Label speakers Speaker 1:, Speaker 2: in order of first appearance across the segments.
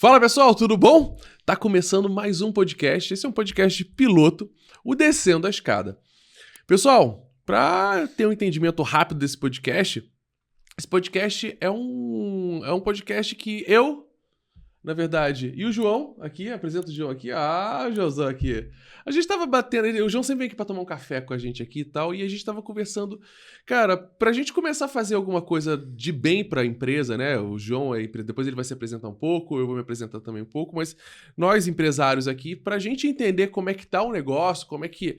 Speaker 1: Fala pessoal, tudo bom? Tá começando mais um podcast. Esse é um podcast piloto, o Descendo a Escada. Pessoal, para ter um entendimento rápido desse podcast, esse podcast é um podcast que eu, na verdade, e o João aqui, apresento o João aqui, Joãozão aqui. A gente tava batendo, o João sempre vem aqui pra tomar um café com a gente aqui e tal, e a gente tava conversando, cara, pra gente começar a fazer alguma coisa de bem pra empresa, né? O João aí, depois ele vai se apresentar um pouco, eu vou me apresentar também um pouco, mas nós empresários aqui, pra gente entender como é que tá o negócio, como é que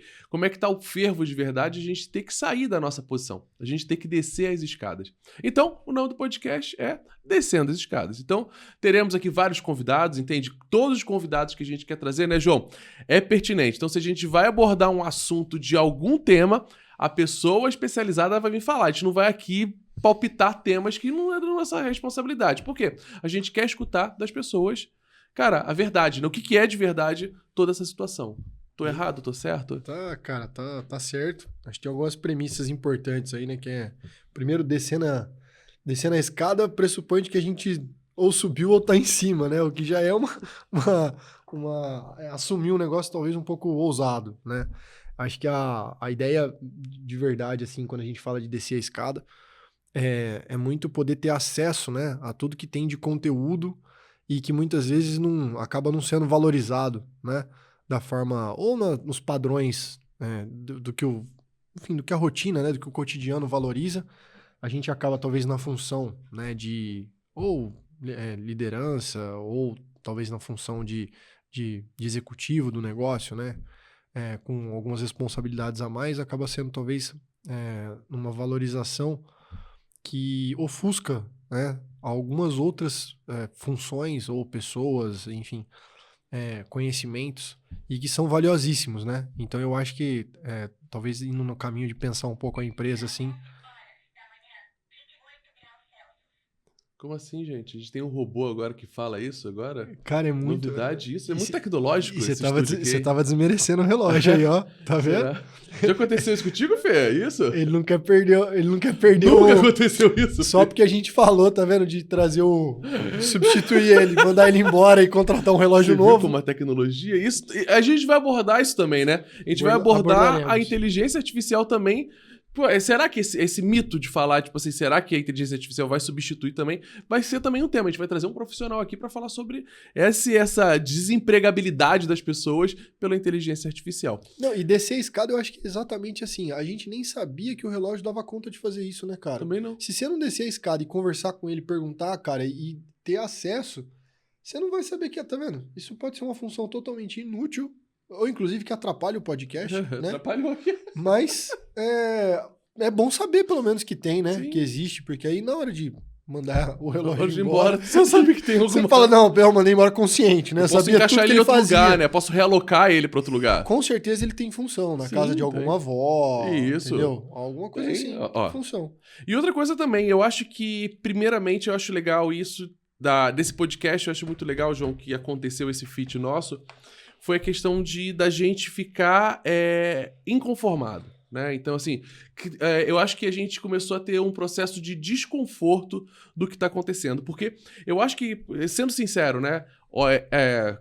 Speaker 1: tá o fervo de verdade, a gente tem que sair da nossa posição, a gente tem que descer as escadas. Então, o nome do podcast é Descendo as Escadas. Então, teremos aqui vários convidados, entende? Todos os convidados que a gente quer trazer, né, João? É pertinente. Então, se a gente vai abordar um assunto de algum tema, a pessoa especializada vai vir falar. A gente não vai aqui palpitar temas que não é da nossa responsabilidade. Por quê? A gente quer escutar das pessoas, cara, a verdade, né? O que é de verdade toda essa situação. Tô errado? Tô certo?
Speaker 2: Tá, cara, tá certo. Acho que tem algumas premissas importantes aí, né? Que é, primeiro, descendo a escada pressupõe que a gente ou subiu ou tá em cima, né? O que já é assumir um negócio talvez um pouco ousado, né? Acho que a ideia de verdade, assim, quando a gente fala de descer a escada, é muito poder ter acesso, né, a tudo que tem de conteúdo e que muitas vezes acaba não sendo valorizado, né? Da forma, ou nos padrões do que do que a rotina, né? Do que o cotidiano valoriza. A gente acaba talvez na função, né, de ou liderança, ou talvez na função de executivo do negócio, né, com algumas responsabilidades a mais, acaba sendo talvez uma valorização que ofusca, né, algumas outras funções ou pessoas, enfim, conhecimentos, e que são valiosíssimos, né? Então eu acho que talvez indo no caminho de pensar um pouco a empresa assim.
Speaker 1: Como assim, gente? A gente tem um robô agora que fala isso agora?
Speaker 2: Cara, é muito...
Speaker 1: Novidade isso? É muito tecnológico
Speaker 2: E
Speaker 1: esse estúdio aqui.
Speaker 2: você tava desmerecendo o relógio aí, ó. Tá vendo?
Speaker 1: Será? Já aconteceu isso contigo, Fê? É isso?
Speaker 2: Ele não quer perder
Speaker 1: Nunca aconteceu isso.
Speaker 2: Só porque a gente falou, tá vendo? De trazer substituir ele, mandar ele embora e contratar um relógio
Speaker 1: Você
Speaker 2: novo.
Speaker 1: viu como a tecnologia... Isso, a gente vai abordar isso também, né? A gente vai abordar a inteligência artificial também. Pô, será que esse mito de falar, tipo assim, será que a inteligência artificial vai substituir também? Vai ser também um tema. A gente vai trazer um profissional aqui para falar sobre essa desempregabilidade das pessoas pela inteligência artificial.
Speaker 2: Não, e descer a escada eu acho que é exatamente assim. A gente nem sabia que o relógio dava conta de fazer isso, né, cara?
Speaker 1: Também não.
Speaker 2: Se você não descer a escada e conversar com ele, perguntar, cara, e ter acesso, você não vai saber que tá vendo? Isso pode ser uma função totalmente inútil, ou inclusive que atrapalha o podcast, né?
Speaker 1: Atrapalhou aqui.
Speaker 2: Mas é bom saber pelo menos que tem, né?
Speaker 1: Sim.
Speaker 2: Que existe, porque aí na hora de mandar o relógio
Speaker 1: embora, você sabe que tem alguma...
Speaker 2: Você fala, não, eu mandei embora consciente, né?
Speaker 1: Eu posso
Speaker 2: sabia
Speaker 1: encaixar
Speaker 2: tudo
Speaker 1: ele em outro
Speaker 2: fazia.
Speaker 1: lugar, né? Posso realocar ele para outro lugar.
Speaker 2: Com certeza ele tem função na casa de alguma avó,
Speaker 1: isso.
Speaker 2: Entendeu? Alguma coisa assim, tem função.
Speaker 1: E outra coisa também, eu acho que, primeiramente, eu acho legal isso, desse podcast, eu acho muito legal, João, que aconteceu esse feat nosso, foi a questão da gente ficar inconformado, né? Então, assim, eu acho que a gente começou a ter um processo de desconforto do que tá acontecendo, porque eu acho que, sendo sincero, né?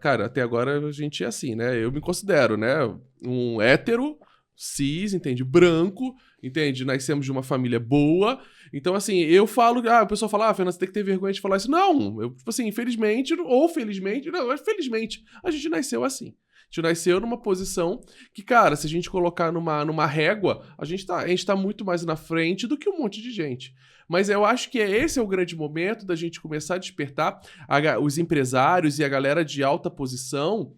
Speaker 1: Cara, até agora a gente é assim, né? Eu me considero, né? Um hétero, cis, entende? Branco, entende? Nascemos de uma família boa. Então, assim, eu falo... o pessoal fala, Fernando, você tem que ter vergonha de falar isso. Não, tipo assim, infelizmente, ou felizmente... Não, felizmente, a gente nasceu assim. A gente nasceu numa posição que, cara, se a gente colocar numa régua, a gente tá muito mais na frente do que um monte de gente. Mas eu acho que esse é o grande momento da gente começar a despertar os empresários e a galera de alta posição,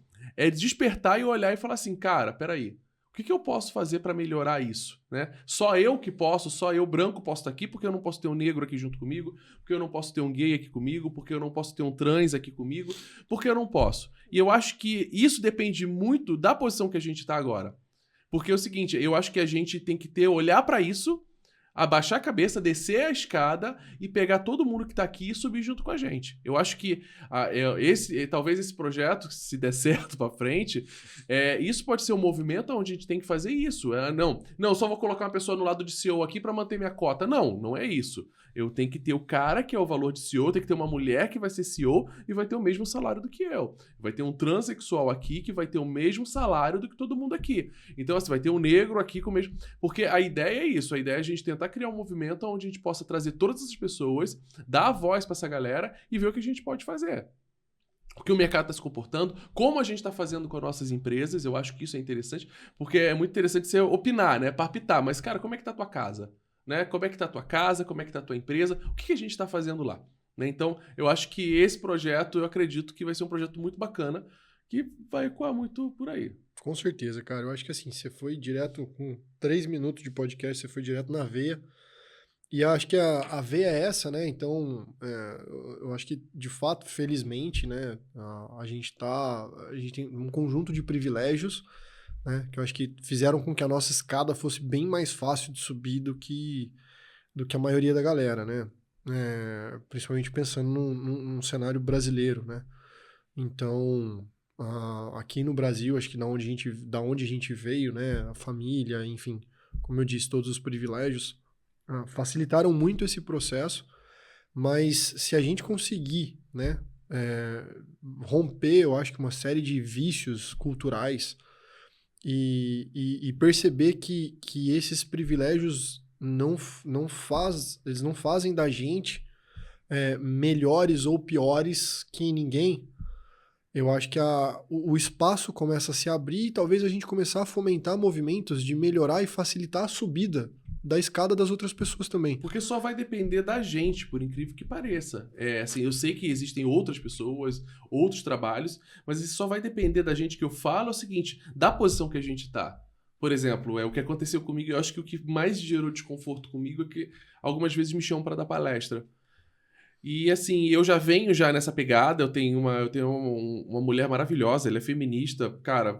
Speaker 1: despertar e olhar e falar assim, cara, peraí, o que eu posso fazer para melhorar isso, né? Só eu que posso, só eu branco posso estar aqui, porque eu não posso ter um negro aqui junto comigo, porque eu não posso ter um gay aqui comigo, porque eu não posso ter um trans aqui comigo, porque eu não posso. E eu acho que isso depende muito da posição que a gente está agora. Porque é o seguinte, eu acho que a gente tem que olhar para isso, abaixar a cabeça, descer a escada e pegar todo mundo que tá aqui e subir junto com a gente. Eu acho que talvez esse projeto, se der certo pra frente, isso pode ser um movimento onde a gente tem que fazer isso. Não, só vou colocar uma pessoa no lado de CEO aqui pra manter minha cota. Não é isso. Eu tenho que ter o cara que é o valor de CEO, tem que ter uma mulher que vai ser CEO e vai ter o mesmo salário do que eu. Vai ter um transexual aqui que vai ter o mesmo salário do que todo mundo aqui. Então, assim, vai ter um negro aqui com o mesmo... Porque a ideia é isso, a ideia é a gente tentar criar um movimento onde a gente possa trazer todas essas pessoas, dar a voz pra essa galera e ver o que a gente pode fazer. O que o mercado está se comportando, como a gente está fazendo com as nossas empresas, eu acho que isso é interessante, porque é muito interessante você opinar, né? Palpitar, mas, cara, como é que tá a tua casa? Né? Como é que tá a tua casa? Como é que tá a tua empresa? O que a gente está fazendo lá? Né? Então, eu acho que esse projeto, eu acredito que vai ser um projeto muito bacana, que vai ecoar muito por aí.
Speaker 2: Com certeza, cara. Eu acho que assim, você foi direto com 3 minutos de podcast, você foi direto na veia. E eu acho que a veia é essa, né? Então, eu acho que, de fato, felizmente, né, a gente tem um conjunto de privilégios, né, que eu acho que fizeram com que a nossa escada fosse bem mais fácil de subir do que a maioria da galera, né? Principalmente pensando num cenário brasileiro, né? Então, aqui no Brasil, acho que da onde a gente veio, né, a família, enfim, como eu disse, todos os privilégios facilitaram muito esse processo, mas se a gente conseguir, né, romper, eu acho que uma série de vícios culturais e perceber que esses privilégios eles não fazem da gente melhores ou piores que ninguém. Eu acho que o espaço começa a se abrir e talvez a gente começar a fomentar movimentos de melhorar e facilitar a subida da escada das outras pessoas também.
Speaker 1: Porque só vai depender da gente, por incrível que pareça. Assim, eu sei que existem outras pessoas, outros trabalhos, mas isso só vai depender da gente. Que eu falo é o seguinte, da posição que a gente tá. Por exemplo, o que aconteceu comigo, eu acho que o que mais gerou desconforto comigo é que algumas vezes me chamam para dar palestra. E assim, eu já venho nessa pegada, eu tenho uma mulher maravilhosa, ela é feminista, cara,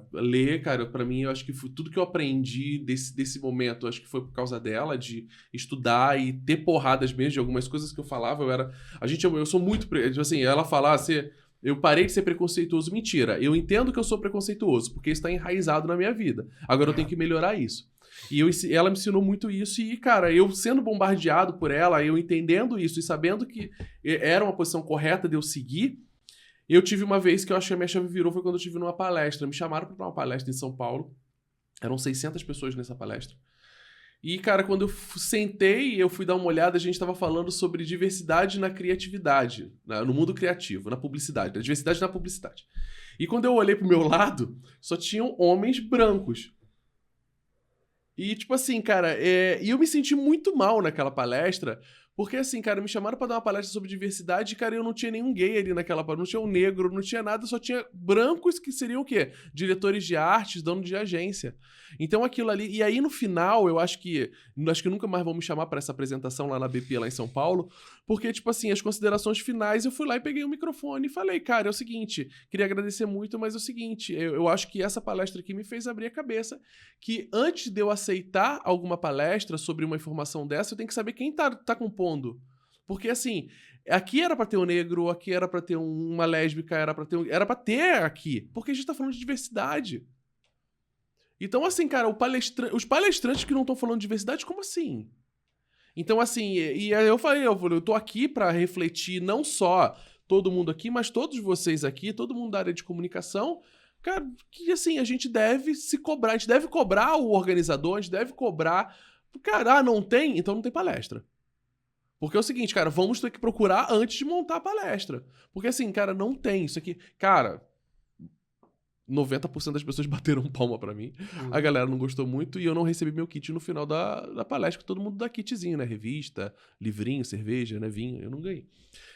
Speaker 1: pra mim, eu acho que foi tudo que eu aprendi desse momento, eu acho que foi por causa dela, de estudar e ter porradas mesmo de algumas coisas que eu falava, eu sou muito, assim, ela falar assim, eu parei de ser preconceituoso, mentira, eu entendo que eu sou preconceituoso, porque isso tá enraizado na minha vida, agora eu tenho que melhorar isso. E ela me ensinou muito isso e, cara, eu sendo bombardeado por ela, eu entendendo isso e sabendo que era uma posição correta de eu seguir, eu tive uma vez que eu acho que a minha chave virou, foi quando eu tive numa palestra. Me chamaram para uma palestra em São Paulo, eram 600 pessoas nessa palestra. E, cara, quando eu sentei, eu fui dar uma olhada, a gente estava falando sobre diversidade na criatividade, no mundo criativo, na publicidade, diversidade na publicidade. E quando eu olhei pro meu lado, só tinham homens brancos. E, tipo assim, cara, e eu me senti muito mal naquela palestra, porque, assim, cara, me chamaram pra dar uma palestra sobre diversidade e, cara, eu não tinha nenhum gay ali naquela palestra, não tinha um negro, não tinha nada, só tinha brancos que seriam o quê? Diretores de artes, dono de agência. Então, aquilo ali... E aí, no final, eu acho que nunca mais vão me chamar pra essa apresentação lá na BP, lá em São Paulo, porque, tipo assim, as considerações finais, eu fui lá e peguei o microfone e falei, cara, é o seguinte, queria agradecer muito, mas é o seguinte, eu acho que essa palestra aqui me fez abrir a cabeça que antes de eu aceitar alguma palestra sobre uma informação dessa, eu tenho que saber quem tá compondo. Porque, assim, aqui era pra ter um negro, aqui era pra ter uma lésbica, era pra ter aqui, porque a gente tá falando de diversidade. Então, assim, cara, os palestrantes que não estão falando de diversidade, como assim? Então, assim, e aí eu falei, eu tô aqui pra refletir não só todo mundo aqui, mas todos vocês aqui, todo mundo da área de comunicação, cara, que assim, a gente deve se cobrar, a gente deve cobrar o organizador, a gente deve cobrar, cara, não tem? Então não tem palestra. Porque é o seguinte, cara, vamos ter que procurar antes de montar a palestra. Porque assim, cara, não tem isso aqui. Cara, 90% das pessoas bateram palma pra mim. A galera não gostou muito e eu não recebi meu kit no final da palestra, que todo mundo dá kitzinho, né? Revista, livrinho, cerveja, né? Vinho. Eu não ganhei.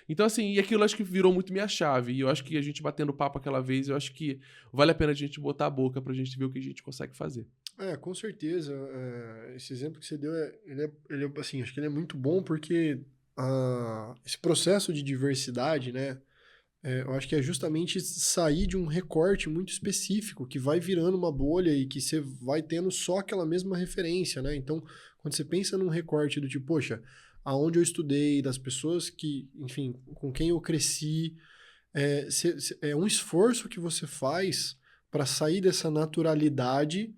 Speaker 1: Então, assim, e aquilo acho que virou muito minha chave. E eu acho que a gente batendo papo aquela vez, eu acho que vale a pena a gente botar a boca pra gente ver o que a gente consegue fazer.
Speaker 2: Com certeza. Esse exemplo que você deu, ele assim, acho que ele é muito bom porque esse processo de diversidade, né? Eu acho que é justamente sair de um recorte muito específico, que vai virando uma bolha e que você vai tendo só aquela mesma referência, né? Então, quando você pensa num recorte do tipo, poxa, aonde eu estudei, das pessoas que, enfim, com quem eu cresci, é um esforço que você faz para sair dessa naturalidade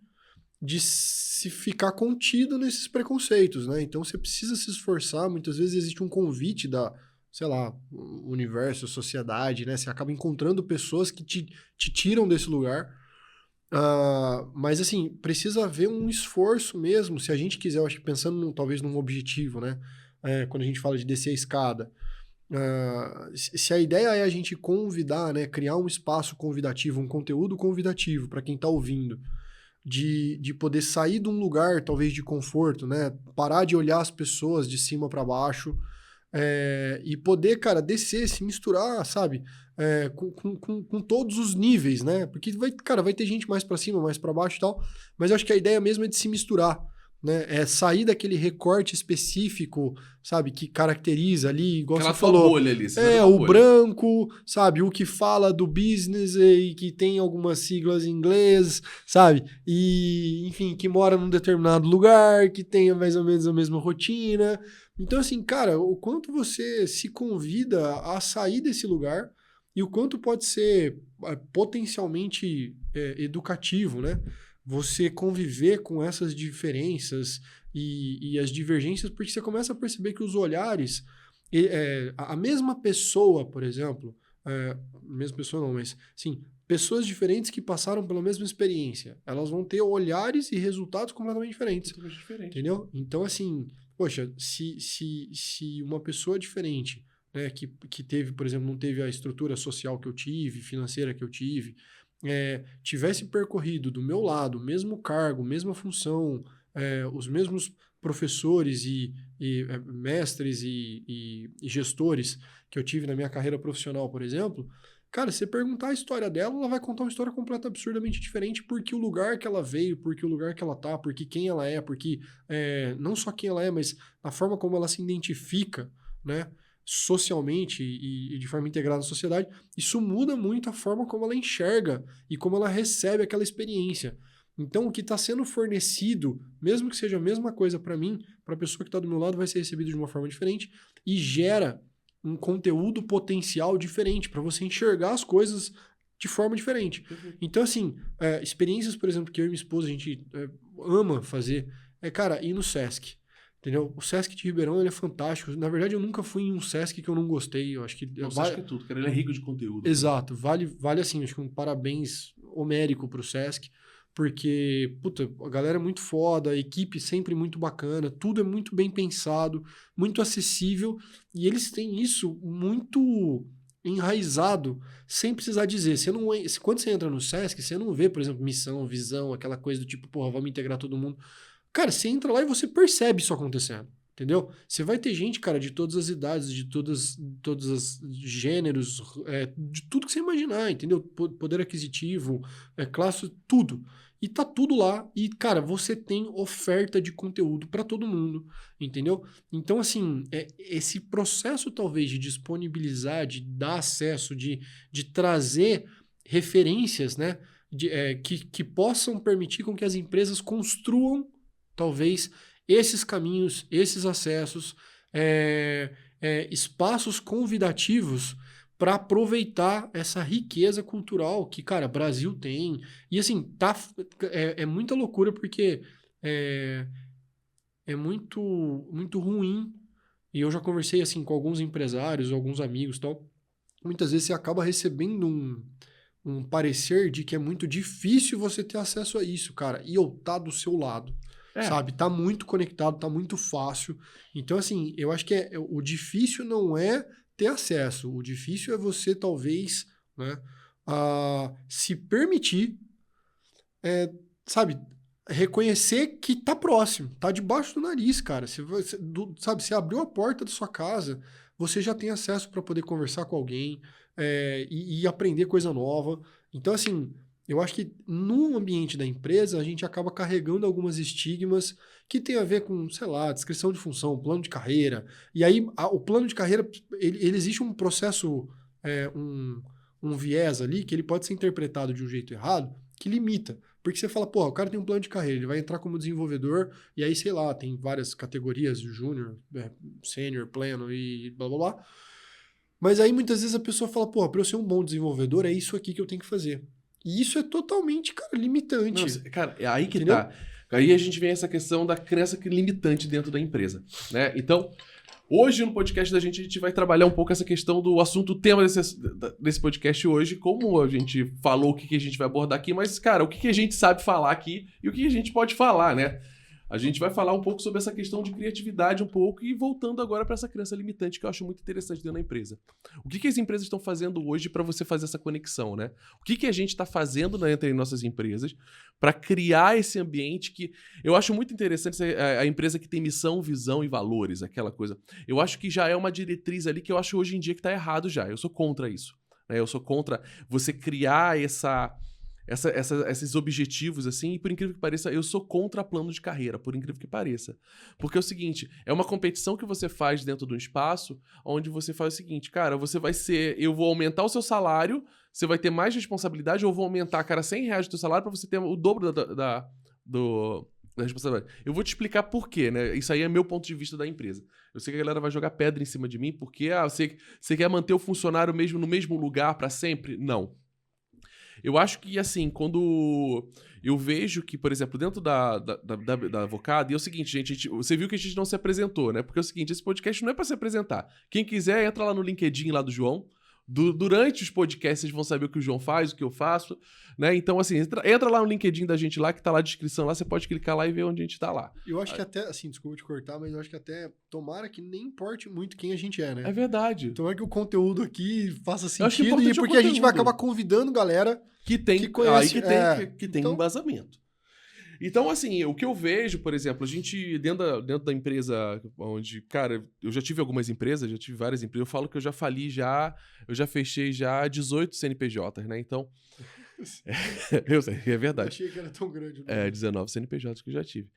Speaker 2: de se ficar contido nesses preconceitos, né? Então você precisa se esforçar, muitas vezes existe um convite da, sei lá, universo, sociedade, né? Você acaba encontrando pessoas que te tiram desse lugar. Mas assim, precisa haver um esforço mesmo, se a gente quiser, eu acho que pensando talvez num objetivo, né? Quando a gente fala de descer a escada. Se a ideia é a gente convidar, né? Criar um espaço convidativo, um conteúdo convidativo para quem está ouvindo, de poder sair de um lugar, talvez, de conforto, né? Parar de olhar as pessoas de cima para baixo e poder, cara, descer, se misturar, sabe? Com todos os níveis, né? Porque, vai ter gente mais para cima, mais para baixo e tal, mas eu acho que a ideia mesmo é de se misturar, né? É sair daquele recorte específico, sabe? Que caracteriza ali, igual
Speaker 1: Aquela
Speaker 2: você falou.
Speaker 1: bolha ali.
Speaker 2: O branco, sabe? O que fala do business e que tem algumas siglas em inglês, sabe? E, enfim, que mora num determinado lugar, que tenha mais ou menos a mesma rotina. Então, assim, cara, o quanto você se convida a sair desse lugar e o quanto pode ser potencialmente educativo, né? Você conviver com essas diferenças e as divergências, porque você começa a perceber que os olhares, a mesma pessoa, por exemplo, mesma pessoa não, mas sim, pessoas diferentes que passaram pela mesma experiência, elas vão ter olhares e resultados completamente diferentes. Entendeu? Então, assim, poxa, se uma pessoa diferente, né, que teve, por exemplo, não teve a estrutura social que eu tive, financeira que eu tive, tivesse percorrido do meu lado, mesmo cargo, mesma função, os mesmos professores e mestres e gestores que eu tive na minha carreira profissional, por exemplo, cara, se você perguntar a história dela, ela vai contar uma história completamente absurdamente diferente porque o lugar que ela veio, porque o lugar que ela tá, porque quem ela é, porque não só quem ela é, mas a forma como ela se identifica, né? Socialmente e de forma integrada na sociedade, isso muda muito a forma como ela enxerga e como ela recebe aquela experiência. Então, o que está sendo fornecido, mesmo que seja a mesma coisa para mim, para a pessoa que está do meu lado, vai ser recebido de uma forma diferente e gera um conteúdo potencial diferente para você enxergar as coisas de forma diferente. Então, assim, experiências, por exemplo, que eu e minha esposa, a gente ama fazer, cara, ir no Sesc. Entendeu? O Sesc de Ribeirão, ele é fantástico. Na verdade, eu nunca fui em um Sesc que eu não gostei. Eu acho que...
Speaker 1: O Sesc é tudo, cara. Ele é rico de conteúdo.
Speaker 2: Exato. Vale assim, acho que um parabéns homérico pro Sesc, porque, puta, a galera é muito foda, a equipe sempre muito bacana, tudo é muito bem pensado, muito acessível, e eles têm isso muito enraizado, sem precisar dizer. Quando você entra no Sesc, você não vê, por exemplo, missão, visão, aquela coisa do tipo, porra, vamos integrar todo mundo. Cara, você entra lá e você percebe isso acontecendo, entendeu? Você vai ter gente, cara, de todas as idades, de todos os gêneros, de tudo que você imaginar, entendeu? Poder aquisitivo, classe, tudo. E tá tudo lá e, cara, você tem oferta de conteúdo para todo mundo, entendeu? Então, assim, esse processo talvez de disponibilizar, de dar acesso, de trazer referências, né? Que possam permitir com que as empresas construam talvez esses caminhos, esses acessos, espaços convidativos para aproveitar essa riqueza cultural que, cara, Brasil tem. E assim, é muita loucura porque é muito, muito ruim. E eu já conversei assim com alguns empresários, alguns amigos e tal. Muitas vezes você acaba recebendo um parecer de que é muito difícil você ter acesso a isso, cara. E eu tá do seu lado. Sabe? Tá muito conectado, tá muito fácil. Então, assim, eu acho que o difícil não é ter acesso. O difícil é você, talvez, né, se permitir, sabe, reconhecer que tá próximo, tá debaixo do nariz, cara. Sabe, você abriu a porta da sua casa, você já tem acesso para poder conversar com alguém e aprender coisa nova. Então, assim, eu acho que no ambiente da empresa a gente acaba carregando algumas estigmas que tem a ver com, sei lá, descrição de função, plano de carreira. E aí o plano de carreira, ele existe um processo, um viés ali que ele pode ser interpretado de um jeito errado, que limita. Porque você fala, pô, o cara tem um plano de carreira, ele vai entrar como desenvolvedor, e aí, sei lá, tem várias categorias, júnior, sênior, pleno e blá blá blá. Mas aí muitas vezes a pessoa fala, pô, pra eu ser um bom desenvolvedor, é isso aqui que eu tenho que fazer. E isso é totalmente, cara, limitante.
Speaker 1: Não, cara, é aí que
Speaker 2: Entendeu?
Speaker 1: tá. Aí a gente vem essa questão da crença limitante dentro da empresa, né? Então, hoje no podcast da gente, a gente vai trabalhar um pouco essa questão do assunto, o tema desse podcast hoje, como a gente falou o que a gente vai abordar aqui, mas, cara, o que a gente sabe falar aqui e o que a gente pode falar, né? A gente vai falar um pouco sobre essa questão de criatividade um pouco e voltando agora para essa crença limitante que eu acho muito interessante dentro da empresa. O que as empresas estão fazendo hoje para você fazer essa conexão, né? O que a gente está fazendo entre nossas empresas para criar esse ambiente que eu acho muito interessante, a empresa que tem missão, visão e valores, aquela coisa. Eu acho que já é uma diretriz ali que eu acho hoje em dia que está errado já. Eu sou contra isso, né? Eu sou contra você criar esses objetivos, assim, e por incrível que pareça, eu sou contra plano de carreira, por incrível que pareça. Porque é o seguinte, é uma competição que você faz dentro de um espaço onde você faz o seguinte, cara, eu vou aumentar o seu salário, você vai ter mais responsabilidade, ou eu vou aumentar, cara, R$100 do teu salário pra você ter o dobro da responsabilidade. Eu vou te explicar por quê, né? Isso aí é meu ponto de vista da empresa. Eu sei que a galera vai jogar pedra em cima de mim, porque você quer manter o funcionário mesmo no mesmo lugar pra sempre? Não. Eu acho que, assim, quando eu vejo que, por exemplo, dentro da Avocado, e é o seguinte, gente, você viu que a gente não se apresentou, né? Porque é o seguinte, esse podcast não é pra se apresentar. Quem quiser, entra lá no LinkedIn lá do João. Durante os podcasts, vocês vão saber o que o João faz, o que eu faço, né? Então, assim, entra lá no LinkedIn da gente lá, que tá lá a descrição lá, você pode clicar lá e ver onde a gente tá lá.
Speaker 2: Eu acho que até, assim, desculpa te cortar, mas eu acho que até, tomara que nem importe muito quem a gente é, né?
Speaker 1: É verdade.
Speaker 2: Tomara que o conteúdo aqui faça
Speaker 1: Eu acho que
Speaker 2: sentido, e porque a gente vai acabar convidando galera
Speaker 1: que
Speaker 2: conhece,
Speaker 1: que tem embasamento. Então, assim, o que eu vejo, por exemplo, a gente, dentro da empresa onde, cara, eu já tive algumas empresas, já tive várias empresas, eu falo que eu já fechei já 18 CNPJs, né? Então, eu sei, é verdade.
Speaker 2: Eu achei que era tão grande. Né?
Speaker 1: 19 CNPJs que eu já tive.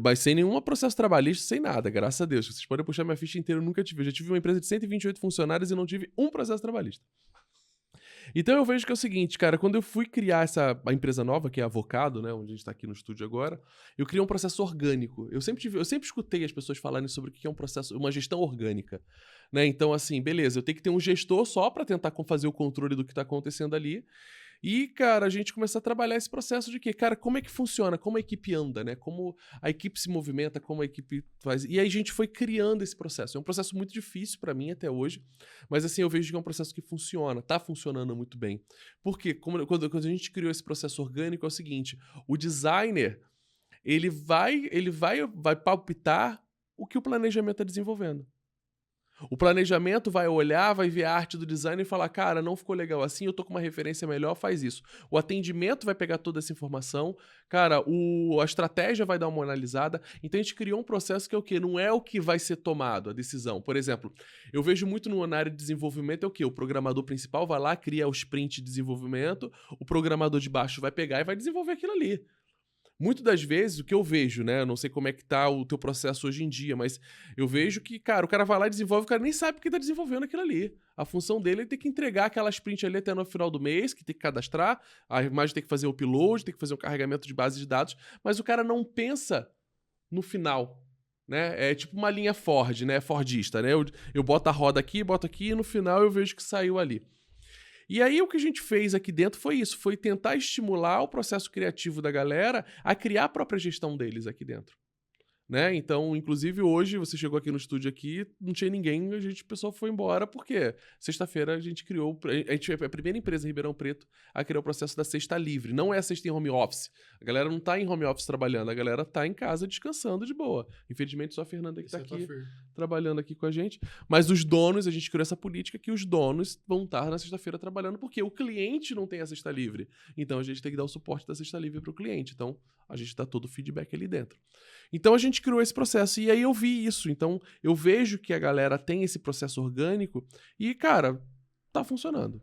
Speaker 1: Mas sem nenhum processo trabalhista, sem nada, graças a Deus. Vocês podem puxar minha ficha inteira, eu nunca tive. Eu já tive uma empresa de 128 funcionários e não tive um processo trabalhista. Então eu vejo que é o seguinte, cara, quando eu fui criar a empresa nova, que é a Avocado, né, onde a gente tá aqui no estúdio agora, eu criei um processo orgânico. Eu sempre escutei as pessoas falarem sobre o que é um processo, uma gestão orgânica, né? Então, assim, beleza, eu tenho que ter um gestor só para tentar fazer o controle do que tá acontecendo ali. E, cara, a gente começa a trabalhar esse processo de quê? Cara, como é que funciona? Como a equipe anda, né? Como a equipe se movimenta, como a equipe faz. E aí a gente foi criando esse processo. É um processo muito difícil para mim até hoje, mas assim, eu vejo que é um processo que funciona, tá funcionando muito bem. Porque quando a gente criou esse processo orgânico, é o seguinte, o designer, ele vai palpitar o que o planejamento está desenvolvendo. O planejamento vai olhar, vai ver a arte do design e falar, cara, não ficou legal assim, eu tô com uma referência melhor, faz isso. O atendimento vai pegar toda essa informação, cara, a estratégia vai dar uma analisada. Então a gente criou um processo que é o quê? Não é o que vai ser tomado, a decisão. Por exemplo, eu vejo muito na área de desenvolvimento é o quê? O programador principal vai lá, cria o sprint de desenvolvimento, o programador de baixo vai pegar e vai desenvolver aquilo ali. Muitas das vezes, o que eu vejo, né? Eu não sei como é que tá o teu processo hoje em dia, mas eu vejo que, cara, o cara vai lá e desenvolve, o cara nem sabe porque tá desenvolvendo aquilo ali. A função dele é ter que entregar aquela sprint ali até no final do mês, que tem que cadastrar, a imagem tem que fazer o upload, tem que fazer um carregamento de base de dados, mas o cara não pensa no final, né? É tipo uma linha Ford, né? Fordista, né? Eu boto a roda aqui, boto aqui e no final eu vejo que saiu ali. E aí o que a gente fez aqui dentro foi isso, foi tentar estimular o processo criativo da galera a criar a própria gestão deles aqui dentro. Né? Então, inclusive hoje, você chegou aqui no estúdio aqui, não tinha ninguém, o pessoal foi embora, porque sexta-feira a gente criou, a gente é a primeira empresa em Ribeirão Preto a criar o processo da sexta livre, não é a sexta em home office, a galera não tá em home office trabalhando, a galera tá em casa descansando de boa, infelizmente só a Fernanda que tá aqui trabalhando aqui com a gente, mas os donos, a gente criou essa política que os donos vão estar na sexta-feira trabalhando, porque o cliente não tem a sexta livre, então a gente tem que dar o suporte da sexta livre pro cliente, então a gente dá todo o feedback ali dentro. Então a gente criou esse processo e aí eu vi isso. Então eu vejo que a galera tem esse processo orgânico e, cara, tá funcionando. O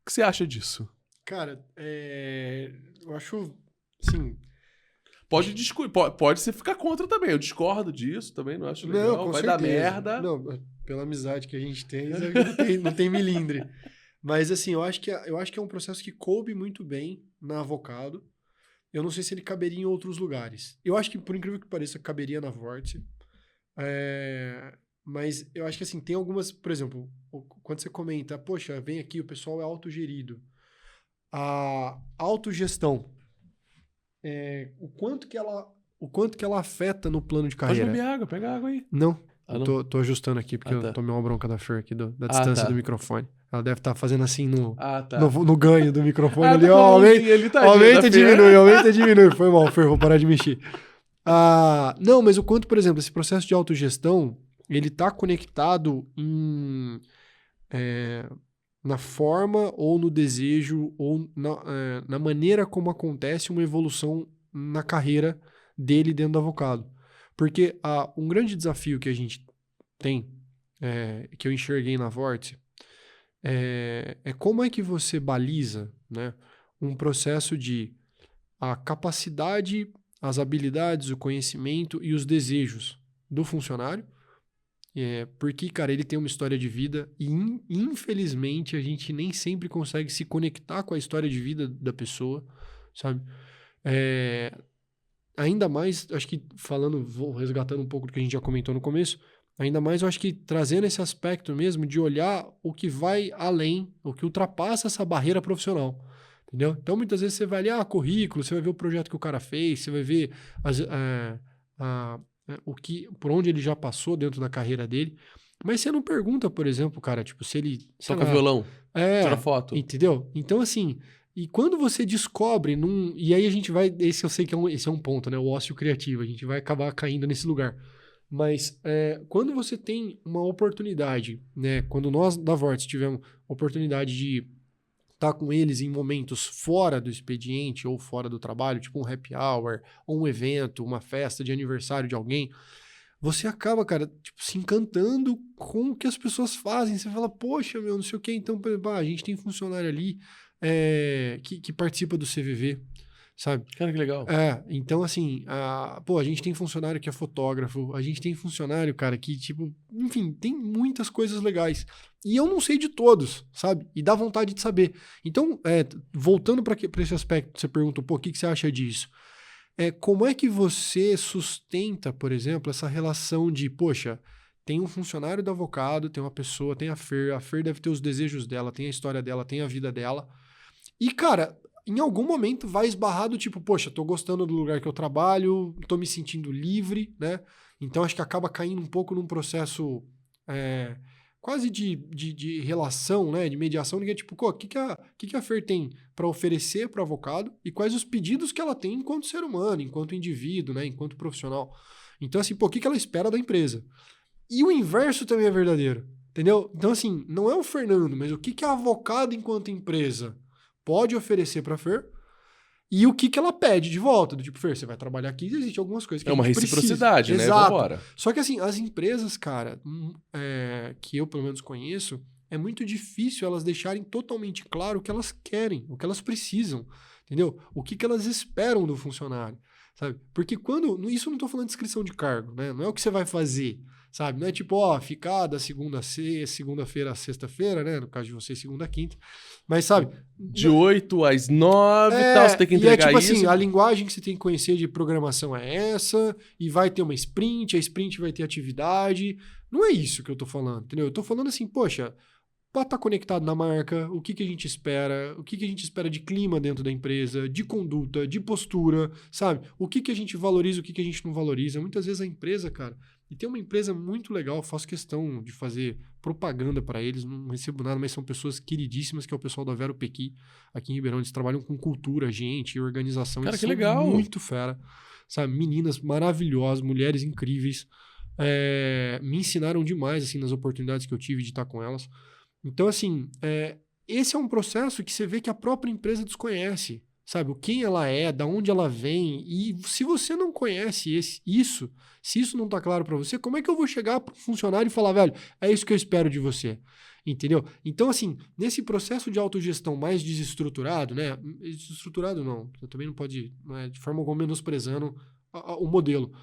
Speaker 1: que você acha disso?
Speaker 2: Cara, eu acho, assim...
Speaker 1: Pode você ficar contra também. Eu discordo disso também, não acho legal.
Speaker 2: Não,
Speaker 1: vai
Speaker 2: certeza.
Speaker 1: Dar merda.
Speaker 2: Não, pela amizade que a gente tem, não tem milindre. Mas assim, eu acho que é um processo que coube muito bem na Avocado. eu não sei se ele caberia em outros lugares. Eu acho que, por incrível que pareça, caberia na Vórtice. Mas eu acho que, assim, tem algumas... Por exemplo, quando você comenta, poxa, vem aqui, o pessoal é autogerido. A autogestão, o quanto que ela afeta no plano de
Speaker 1: Pode
Speaker 2: carreira?
Speaker 1: beber água, pega água aí.
Speaker 2: Não.
Speaker 1: Ah,
Speaker 2: Eu
Speaker 1: não?
Speaker 2: tô ajustando aqui, porque
Speaker 1: tá.
Speaker 2: eu tomei uma bronca da Fer aqui, da distância
Speaker 1: tá.
Speaker 2: do microfone. Ela deve estar fazendo assim
Speaker 1: tá.
Speaker 2: no ganho do microfone ali,
Speaker 1: tá
Speaker 2: ó.
Speaker 1: aumenta
Speaker 2: Aumenta e diminui. Foi mal, Fer, vou parar de mexer. Não, mas o quanto, por exemplo, esse processo de autogestão, ele tá conectado na forma ou no desejo ou na maneira como acontece uma evolução na carreira dele dentro do avocado. Porque um grande desafio que a gente tem, que eu enxerguei na Vórtice, é como é que você baliza, né, um processo de a capacidade, as habilidades, o conhecimento e os desejos do funcionário, porque, cara, ele tem uma história de vida e, infelizmente, a gente nem sempre consegue se conectar com a história de vida da pessoa, sabe? Ainda mais, acho que vou resgatando um pouco do que a gente já comentou no começo, ainda mais eu acho que trazendo esse aspecto mesmo de olhar o que vai além, o que ultrapassa essa barreira profissional, entendeu? Então, muitas vezes você vai ali, currículo, você vai ver o projeto que o cara fez, você vai ver por onde ele já passou dentro da carreira dele, mas você não pergunta, por exemplo, cara, tipo, se ele...
Speaker 1: Toca violão, tira foto.
Speaker 2: Entendeu? Então, assim... E quando você descobre, e aí a gente vai, esse eu sei que esse é um ponto, né? O ócio criativo, a gente vai acabar caindo nesse lugar. Mas quando você tem uma oportunidade, né? Quando nós da Vórtice tivemos oportunidade de estar com eles em momentos fora do expediente ou fora do trabalho, tipo um happy hour, ou um evento, uma festa de aniversário de alguém, você acaba, cara, tipo, se encantando com o que as pessoas fazem. Você fala, poxa, meu, não sei o quê. Então, por exemplo, a gente tem funcionário ali que participa do CVV, sabe?
Speaker 1: Cara, que legal.
Speaker 2: Então, assim, a gente tem funcionário que é fotógrafo, a gente tem funcionário, cara, que, tipo, enfim, tem muitas coisas legais. E eu não sei de todos, sabe? E dá vontade de saber. Então, voltando para esse aspecto, você perguntou, pô, o que você acha disso? Como é que você sustenta, por exemplo, essa relação de, poxa, tem um funcionário do avocado, tem uma pessoa, tem a Fer deve ter os desejos dela, tem a história dela, tem a vida dela. E, cara, em algum momento vai esbarrar do tipo, poxa, tô gostando do lugar que eu trabalho, tô me sentindo livre, né? Então acho que acaba caindo um pouco num processo quase de relação, né? De mediação, que é tipo, o que a Fer tem para oferecer para o avocado e quais os pedidos que ela tem enquanto ser humano, enquanto indivíduo, né? Enquanto profissional. Então, assim, o que ela espera da empresa? E o inverso também é verdadeiro, entendeu? Então, assim, não é o Fernando, mas o que a avocado enquanto empresa pode oferecer para a Fer e o que ela pede de volta. Do tipo, Fer, você vai trabalhar aqui, existe algumas coisas que a gente precisa.
Speaker 1: É uma reciprocidade, né?
Speaker 2: Exato.
Speaker 1: Vambora.
Speaker 2: Só que assim, as empresas, cara, que eu pelo menos conheço, é muito difícil elas deixarem totalmente claro o que elas querem, o que elas precisam, entendeu? O que elas esperam do funcionário, sabe? Porque isso eu não tô falando de descrição de cargo, né? Não é o que você vai fazer, sabe? Não é tipo, ficar da segunda-feira a sexta-feira, né? No caso de vocês, segunda a quinta. Mas, sabe?
Speaker 1: De 8 às 9 e tal, você tem que entregar
Speaker 2: tipo
Speaker 1: isso.
Speaker 2: assim, a linguagem que você tem que conhecer de programação é essa, e vai ter uma sprint, a sprint vai ter atividade. Não é isso que eu tô falando, entendeu? Eu tô falando assim, poxa, para estar conectado na marca, o que a gente espera, o que a gente espera de clima dentro da empresa, de conduta, de postura, sabe? O que a gente valoriza, o que a gente não valoriza. Muitas vezes a empresa, cara, e tem uma empresa muito legal, faço questão de fazer propaganda para eles, não recebo nada, mas são pessoas queridíssimas, que é o pessoal da Vero Pequi, aqui em Ribeirão. Eles trabalham com cultura, gente, organização.
Speaker 1: Cara,
Speaker 2: eles
Speaker 1: que
Speaker 2: são
Speaker 1: legal.
Speaker 2: Muito fera, sabe? Meninas maravilhosas, mulheres incríveis. Me ensinaram demais, assim, nas oportunidades que eu tive de estar com elas. Então, assim, esse é um processo que você vê que a própria empresa desconhece, sabe? Quem ela é, da onde ela vem. E se você não conhece isso, se isso não tá claro para você, como é que eu vou chegar pro funcionário e falar, velho, é isso que eu espero de você? Entendeu? Então, assim, nesse processo de autogestão mais desestruturado, né? Desestruturado não, você também não pode, de forma alguma, menosprezando o modelo.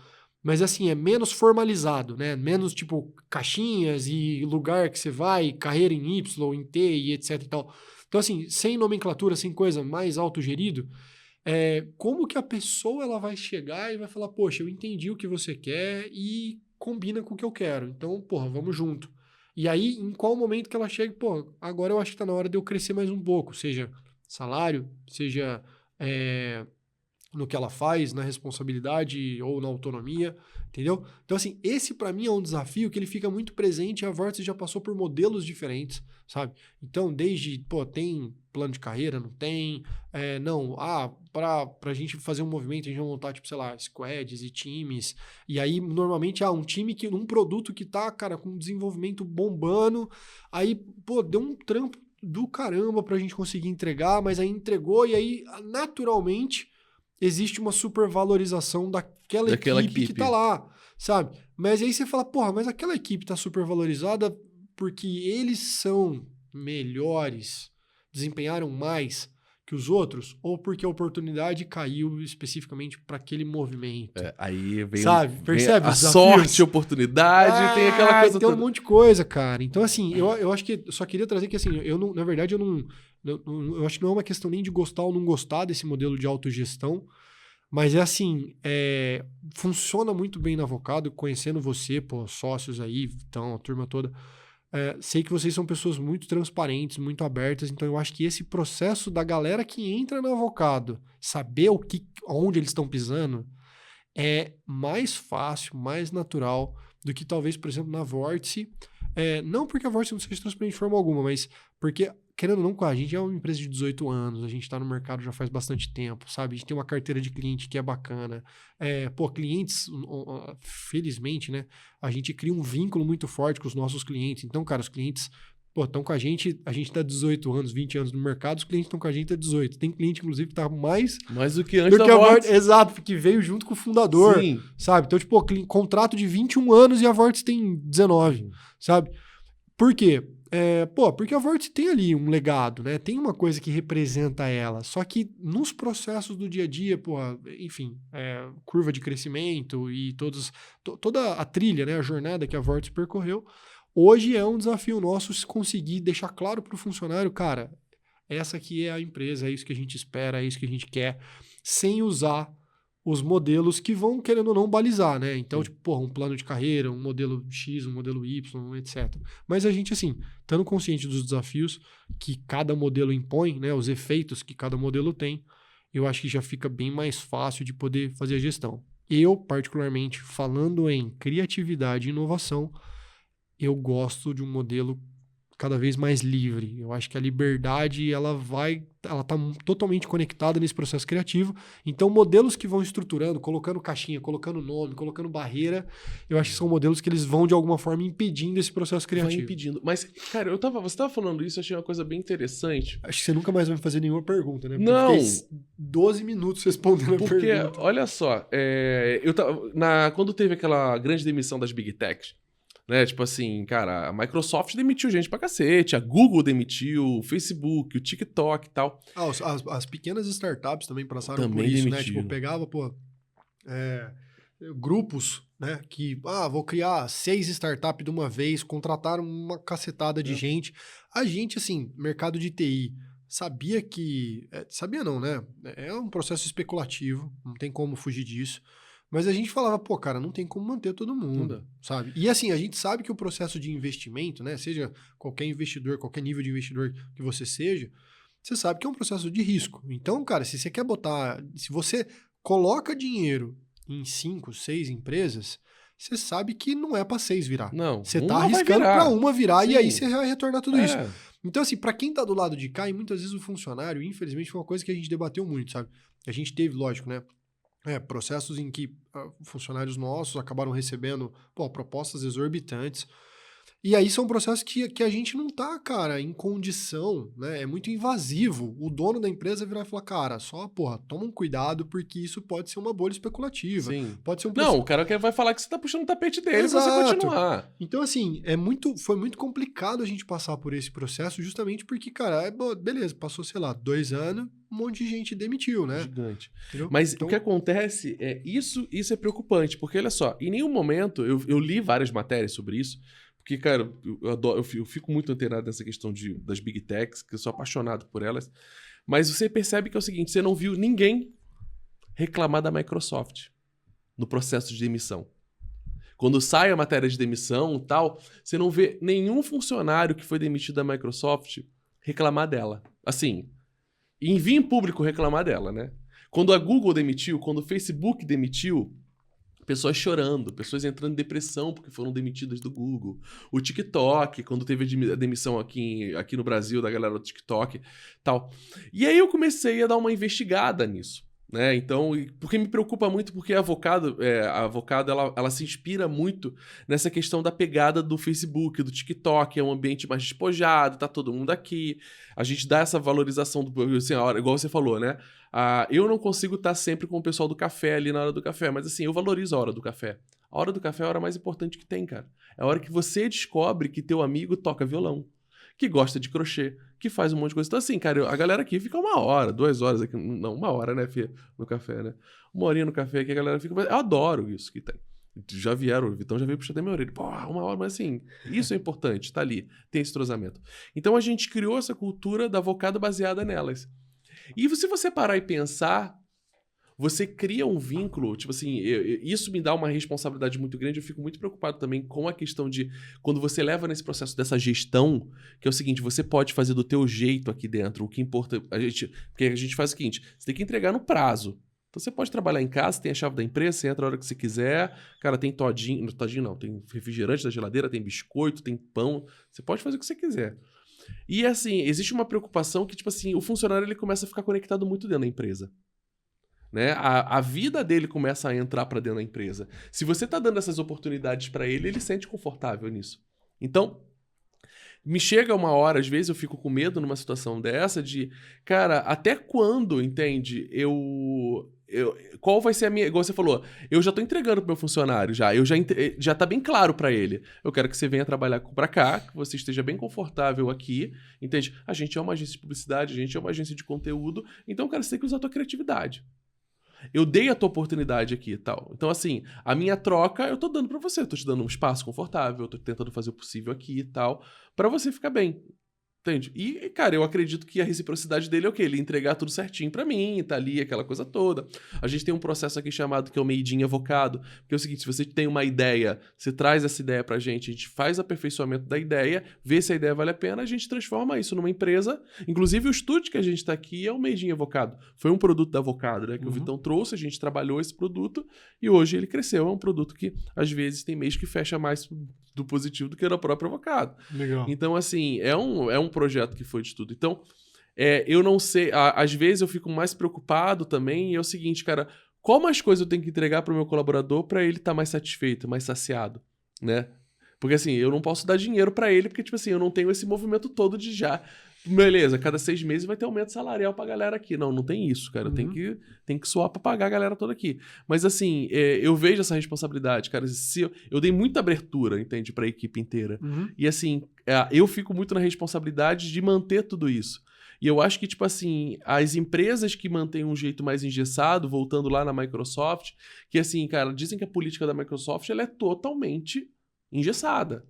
Speaker 2: Mas assim, é menos formalizado, né? Menos tipo caixinhas e lugar que você vai, carreira em Y, em T e etc e tal. Então assim, sem nomenclatura, sem coisa, mais autogerido, como que a pessoa ela vai chegar e vai falar, poxa, eu entendi o que você quer e combina com o que eu quero. Então, porra, vamos junto. E aí, em qual momento que ela chega, pô, agora eu acho que tá na hora de eu crescer mais um pouco, seja salário, seja no que ela faz, na responsabilidade ou na autonomia, entendeu? Então, assim, esse pra mim é um desafio que ele fica muito presente e a Vortex já passou por modelos diferentes, sabe? Então, desde, pô, tem plano de carreira, não tem? Pra gente fazer um movimento, a gente vai montar, tipo, sei lá, squads e times, e aí, normalmente, um time um produto que tá, cara, com desenvolvimento bombando, aí, pô, deu um trampo do caramba pra gente conseguir entregar, mas aí entregou e aí, naturalmente, existe uma supervalorização daquela equipe que tá lá, sabe? Mas aí você fala, porra, mas aquela equipe tá supervalorizada porque eles são melhores, desempenharam mais que os outros, ou porque a oportunidade caiu especificamente para aquele movimento.
Speaker 1: Aí vem,
Speaker 2: sabe? Percebe?
Speaker 1: A sorte, a oportunidade, tem aquela coisa
Speaker 2: tem
Speaker 1: toda.
Speaker 2: um monte de coisa, cara. Então, assim, eu acho que eu só queria trazer que, assim, na verdade, eu acho que não é uma questão nem de gostar ou não gostar desse modelo de autogestão, mas funciona muito bem na Avocado, conhecendo você, pô, sócios aí, então, a turma toda. Sei que vocês são pessoas muito transparentes, muito abertas, então eu acho que esse processo da galera que entra na Avocado, saber onde eles estão pisando, é mais fácil, mais natural do que talvez, por exemplo, na Vórtice. Não porque a Vórtice não seja transparente de forma alguma, mas porque, querendo ou não, a gente é uma empresa de 18 anos, a gente está no mercado já faz bastante tempo, sabe? A gente tem uma carteira de cliente que é bacana. Clientes, felizmente, né? A gente cria um vínculo muito forte com os nossos clientes. Então, cara, os clientes estão com a gente tá 18 anos, 20 anos no mercado, os clientes estão com a gente há 18. Tem cliente, inclusive, que tá mais
Speaker 1: do que antes da Vortex.
Speaker 2: Exato, porque veio junto com o fundador,
Speaker 1: Sim.
Speaker 2: sabe? Então, tipo, contrato de 21 anos e a Vortex tem 19, sabe? Por quê? Porque a Vortex tem ali um legado, né? Tem uma coisa que representa ela. Só que nos processos do dia a dia, enfim, curva de crescimento e toda a trilha, né? A jornada que a Vortex percorreu, hoje é um desafio nosso conseguir deixar claro para o funcionário, cara, essa aqui é a empresa, é isso que a gente espera, é isso que a gente quer, sem usar os modelos que vão, querendo ou não, balizar, né? Então, um plano de carreira, um modelo X, um modelo Y, etc. Mas a gente, assim, estando consciente dos desafios que cada modelo impõe, né? Os efeitos que cada modelo tem, eu acho que já fica bem mais fácil de poder fazer a gestão. Eu, particularmente, falando em criatividade e inovação, eu gosto de um modelo cada vez mais livre. Eu acho que a liberdade, ela tá totalmente conectada nesse processo criativo. Então, modelos que vão estruturando, colocando caixinha, colocando nome, colocando barreira, eu acho que são modelos que eles vão, de alguma forma, impedindo esse processo criativo.
Speaker 1: Vai impedindo. Mas, cara, você tava falando isso, eu achei uma coisa bem interessante.
Speaker 2: Acho que você nunca mais vai me fazer nenhuma pergunta, né? Porque
Speaker 1: não.
Speaker 2: Eu fiquei 12 minutos respondendo a pergunta.
Speaker 1: Porque, olha só, quando teve aquela grande demissão das Big Techs, né? Tipo assim, cara, a Microsoft demitiu gente pra cacete, a Google demitiu, o Facebook, o TikTok e tal.
Speaker 2: As pequenas startups também passaram por isso, né? Tipo, pegava, grupos, né? Que, vou criar 6 startups de uma vez, contrataram uma cacetada de gente. A gente, assim, mercado de TI, sabia que... sabia não, né? É um processo especulativo, não tem como fugir disso. Mas a gente falava, cara, não tem como manter todo mundo, sabe? E assim, a gente sabe que o processo de investimento, né? Seja qualquer investidor, qualquer nível de investidor que você seja, você sabe que é um processo de risco. Então, cara, se você quer se você coloca dinheiro em 5, 6 empresas, você sabe que não é para 6 virar.
Speaker 1: Não,
Speaker 2: você tá arriscando para uma virar. Sim. E aí você vai retornar tudo isso. Então, assim, para quem tá do lado de cá, e muitas vezes o funcionário, infelizmente, foi uma coisa que a gente debateu muito, sabe? A gente teve, lógico, né? Processos em que funcionários nossos acabaram recebendo propostas exorbitantes. E aí são processos que a gente não tá, cara, em condição, né? É muito invasivo. O dono da empresa virar e falar, cara, toma um cuidado, porque isso pode ser uma bolha especulativa.
Speaker 1: Sim.
Speaker 2: Pode ser
Speaker 1: Não, o cara vai falar que você tá puxando o tapete dele pra você continuar.
Speaker 2: Então, assim, foi muito complicado a gente passar por esse processo, justamente porque, cara, beleza, passou, sei lá, 2 anos, um monte de gente demitiu, né?
Speaker 1: Gigante.
Speaker 2: Entendeu?
Speaker 1: Mas o que acontece isso é preocupante, porque olha só, em nenhum momento, eu li várias matérias sobre isso, porque, cara, eu fico muito antenado nessa questão das Big Techs, que eu sou apaixonado por elas, Mas você percebe que é o seguinte, você não viu ninguém reclamar da Microsoft no processo de demissão. Quando sai a matéria de demissão e tal, você não vê nenhum funcionário que foi demitido da Microsoft reclamar dela. Assim, em vir em público reclamar dela, né? Quando a Google demitiu, quando o Facebook demitiu, pessoas chorando, pessoas entrando em depressão porque foram demitidas do Google. O TikTok, quando teve a demissão aqui no Brasil da galera do TikTok, tal. E aí eu comecei a dar uma investigada nisso. Né? Então, porque me preocupa muito, porque a Avocado ela se inspira muito nessa questão da pegada do Facebook, do TikTok, é um ambiente mais despojado, tá todo mundo aqui, a gente dá essa valorização do, assim, a hora, igual você falou, né? Eu não consigo estar sempre com o pessoal do café ali na hora do café, mas assim, eu valorizo a hora do café. A hora do café é a hora mais importante que tem, cara. É a hora que você descobre que teu amigo toca violão, que gosta de crochê, que faz um monte de coisa. Então, assim, cara, a galera aqui fica 1 hora, 2 horas aqui. Não, 1 hora, né, Fia? No café, né? 1 horinha no café aqui, a galera fica... Eu adoro isso que tem. Já vieram, o Vitão já veio puxar da minha orelha. Pô, 1 hora, mas assim, isso é importante, tá ali, tem esse entrosamento. Então, a gente criou essa cultura da Avocado baseada nelas. E se você parar e pensar, você cria um vínculo, tipo assim, isso me dá uma responsabilidade muito grande, eu fico muito preocupado também com a questão de, quando você leva nesse processo dessa gestão, que é o seguinte, você pode fazer do teu jeito aqui dentro, o que importa, porque a gente faz o seguinte, você tem que entregar no prazo. Então você pode trabalhar em casa, tem a chave da empresa, você entra a hora que você quiser, cara, tem todinho não, tem refrigerante da geladeira, tem biscoito, tem pão, você pode fazer o que você quiser. E assim, existe uma preocupação que, tipo assim, o funcionário ele começa a ficar conectado muito dentro da empresa. Né? A vida dele começa a entrar para dentro da empresa. Se você tá dando essas oportunidades para ele, ele se sente confortável nisso. Então, me chega uma hora, às vezes eu fico com medo numa situação dessa de, cara, até quando, entende? Qual vai ser a minha... Igual você falou, eu já tô entregando pro meu funcionário, já tá bem claro para ele. Eu quero que você venha trabalhar pra cá, que você esteja bem confortável aqui, entende? A gente é uma agência de publicidade, a gente é uma agência de conteúdo, então, cara, você tem que usar a tua criatividade. Eu dei a tua oportunidade aqui e tal. Então, assim, a minha troca eu tô dando pra você. Eu tô te dando um espaço confortável, eu tô tentando fazer o possível aqui e tal, pra você ficar bem. Entende? E, cara, eu acredito que a reciprocidade dele é o quê? Ele entregar tudo certinho pra mim, tá ali, aquela coisa toda. A gente tem um processo aqui chamado que é o Made in Avocado, que é o seguinte, se você tem uma ideia, você traz essa ideia pra gente, a gente faz aperfeiçoamento da ideia, vê se a ideia vale a pena, a gente transforma isso numa empresa. Inclusive, o estúdio que a gente tá aqui é o Made in Avocado. Foi um produto da Avocado, né? Que o Vitão trouxe, a gente trabalhou esse produto e hoje ele cresceu. É um produto que, às vezes, tem mês que fecha mais do positivo do que no próprio Avocado.
Speaker 2: Legal.
Speaker 1: Então, assim, é um projeto que foi de tudo. Então, eu não sei, às vezes eu fico mais preocupado também, e é o seguinte, cara, qual mais coisa eu tenho que entregar para o meu colaborador para ele estar mais satisfeito, mais saciado, né? Porque, assim, eu não posso dar dinheiro para ele, porque, tipo assim, eu não tenho esse movimento todo de já... Beleza, cada 6 meses vai ter aumento salarial pra galera aqui. Não tem isso, cara. Tem que suar pra pagar a galera toda aqui. Mas assim, eu vejo essa responsabilidade, cara. Se eu dei muita abertura, entende, pra equipe inteira. E assim, eu fico muito na responsabilidade de manter tudo isso. E eu acho que, tipo assim, as empresas que mantêm um jeito mais engessado, voltando lá na Microsoft, que assim, cara, dizem que a política da Microsoft ela é totalmente engessada.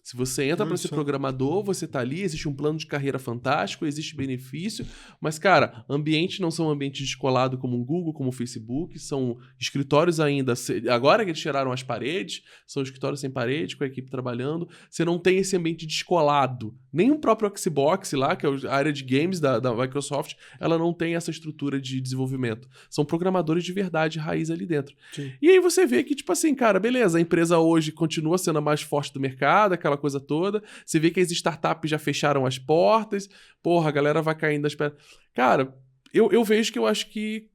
Speaker 1: Se você entra para ser programador, você tá ali, existe um plano de carreira fantástico, existe benefício, mas, cara, ambientes não são ambientes descolados como o Google, como o Facebook, são escritórios ainda... Agora que eles tiraram as paredes, são escritórios sem parede, com a equipe trabalhando, você não tem esse ambiente descolado. Nem o próprio Xbox lá, que é a área de games da Microsoft, ela não tem essa estrutura de desenvolvimento. São programadores de verdade, raiz ali dentro.
Speaker 2: Sim.
Speaker 1: E aí você vê que, tipo assim, cara, beleza, a empresa hoje continua sendo a mais forte do mercado, aquela coisa toda. Você vê que as startups já fecharam as portas. Porra, a galera vai caindo das pernas. Cara, eu vejo que eu acho que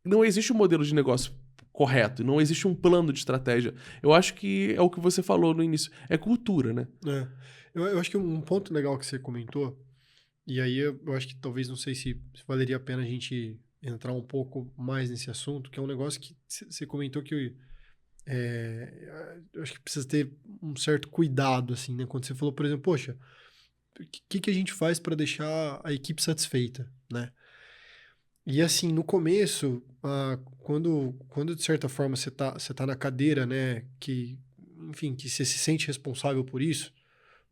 Speaker 1: não existe um modelo de negócio correto. Não existe um plano de estratégia. Eu acho que é o que você falou no início. É cultura, né?
Speaker 2: Eu acho que um ponto legal que você comentou, e aí eu acho que talvez, não sei se valeria a pena a gente entrar um pouco mais nesse assunto, que é um negócio que você comentou que eu acho que precisa ter um certo cuidado, assim, né? Quando você falou, por exemplo, poxa, o que a gente faz para deixar a equipe satisfeita, né? E assim, no começo, quando de certa forma você tá na cadeira, né? Enfim, que você se sente responsável por isso,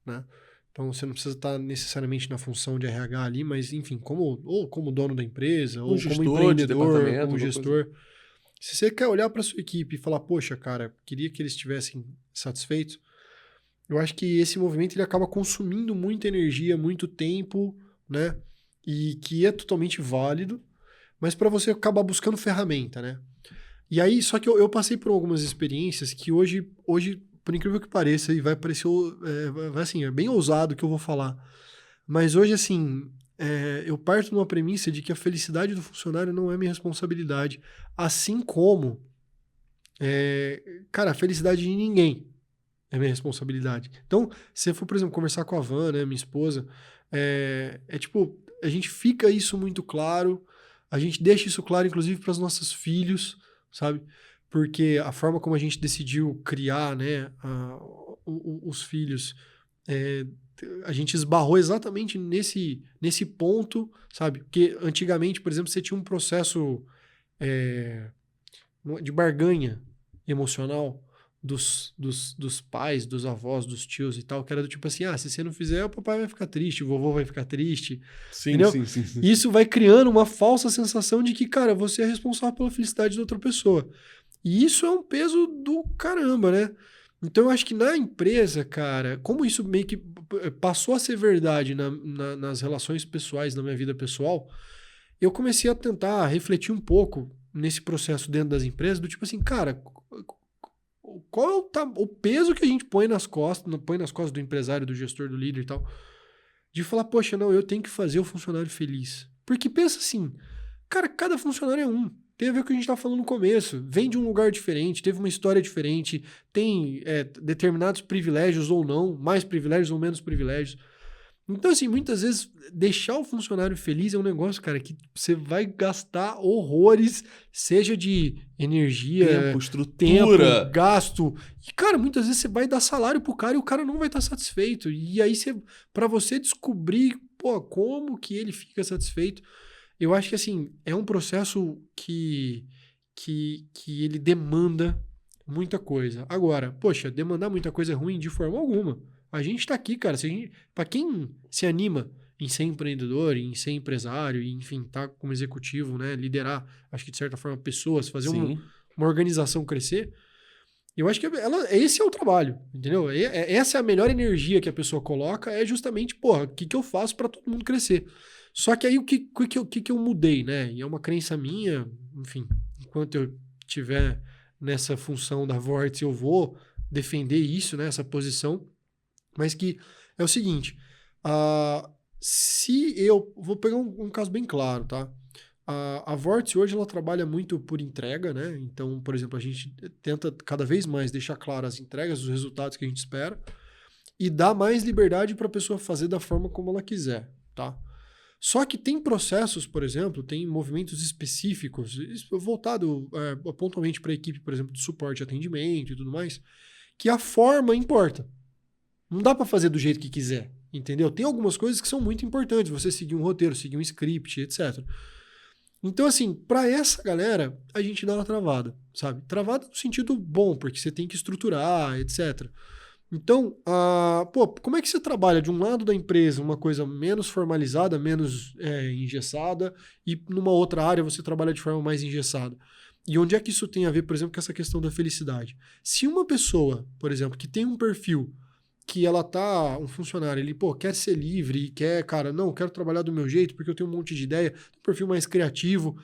Speaker 2: né? Então você não precisa estar necessariamente na função de RH ali, mas enfim, como dono da empresa, ou
Speaker 1: gestor
Speaker 2: como
Speaker 1: de
Speaker 2: empreendedor,
Speaker 1: departamento,
Speaker 2: como
Speaker 1: alguma
Speaker 2: gestor. Se você quer olhar para sua equipe e falar, poxa, cara, queria que eles estivessem satisfeitos, eu acho que esse movimento ele acaba consumindo muita energia, muito tempo, né? E que é totalmente válido, mas para você acabar buscando ferramenta, né? E aí, só que eu passei por algumas experiências que hoje, por incrível que pareça, e vai parecer, assim, é bem ousado o que eu vou falar, mas hoje, assim, eu parto de uma premissa de que a felicidade do funcionário não é minha responsabilidade, assim como, cara, a felicidade de ninguém é minha responsabilidade. Então, se eu for, por exemplo, conversar com a Van, né, minha esposa, tipo, a gente fica isso muito claro, a gente deixa isso claro, inclusive, para os nossos filhos, sabe? Porque a forma como a gente decidiu criar, né, os filhos, a gente esbarrou exatamente nesse ponto, sabe? Porque antigamente, por exemplo, você tinha um processo de barganha emocional dos pais, dos avós, dos tios e tal, que era do tipo assim, se você não fizer, o papai vai ficar triste, o vovô vai ficar triste,
Speaker 1: Sim,
Speaker 2: entendeu?
Speaker 1: sim.
Speaker 2: Isso vai criando uma falsa sensação de que, cara, você é responsável pela felicidade da outra pessoa. E isso é um peso do caramba, né? Então eu acho que na empresa, cara, como isso meio que passou a ser verdade nas relações pessoais, na minha vida pessoal, eu comecei a tentar refletir um pouco nesse processo dentro das empresas, do tipo assim, cara, qual é o peso que a gente põe nas costas do empresário, do gestor, do líder e tal, de falar, poxa, não, eu tenho que fazer o funcionário feliz. Porque pensa assim, cara, cada funcionário é um. Tem a ver com o que a gente estava falando no começo. Vem de um lugar diferente, teve uma história diferente, tem determinados privilégios ou não, mais privilégios ou menos privilégios. Então, assim, muitas vezes deixar o funcionário feliz é um negócio, cara, que você vai gastar horrores, seja de energia,
Speaker 1: Tempo, estrutura.
Speaker 2: gasto. E, cara, muitas vezes você vai dar salário pro cara e o cara não vai estar satisfeito. E aí, para você descobrir, pô, como que ele fica satisfeito, eu acho que, assim, é um processo que ele demanda muita coisa. Agora, poxa, demandar muita coisa é ruim de forma alguma. A gente tá aqui, cara. Pra quem se anima em ser empreendedor, em ser empresário, e, enfim, tá como executivo, né? Liderar, acho que de certa forma, pessoas, fazer uma organização crescer, eu acho que esse é o trabalho, entendeu? Essa é a melhor energia que a pessoa coloca, é justamente, porra, o que eu faço para todo mundo crescer? Só que aí o que eu mudei, né? E é uma crença minha, enfim, enquanto eu tiver nessa função da Vortex, eu vou defender isso, né? Essa posição. Mas que é o seguinte, se eu... Vou pegar um caso bem claro, tá? A Vortex hoje ela trabalha muito por entrega, né? Então, por exemplo, a gente tenta cada vez mais deixar claras as entregas, os resultados que a gente espera e dar mais liberdade para a pessoa fazer da forma como ela quiser, tá? Só que tem processos, por exemplo, tem movimentos específicos, voltado pontualmente para a equipe, por exemplo, de suporte, atendimento e tudo mais, que a forma importa. Não dá para fazer do jeito que quiser, entendeu? Tem algumas coisas que são muito importantes, você seguir um roteiro, seguir um script, etc. Então, assim, para essa galera, a gente dá uma travada, sabe? Travada no sentido bom, porque você tem que estruturar, etc. Então, como é que você trabalha de um lado da empresa uma coisa menos formalizada, menos engessada, e numa outra área você trabalha de forma mais engessada? E onde é que isso tem a ver, por exemplo, com essa questão da felicidade? Se uma pessoa, por exemplo, que tem um perfil que ela um funcionário, ele, quer ser livre e quer, cara, não, quero trabalhar do meu jeito porque eu tenho um monte de ideia, um perfil mais criativo.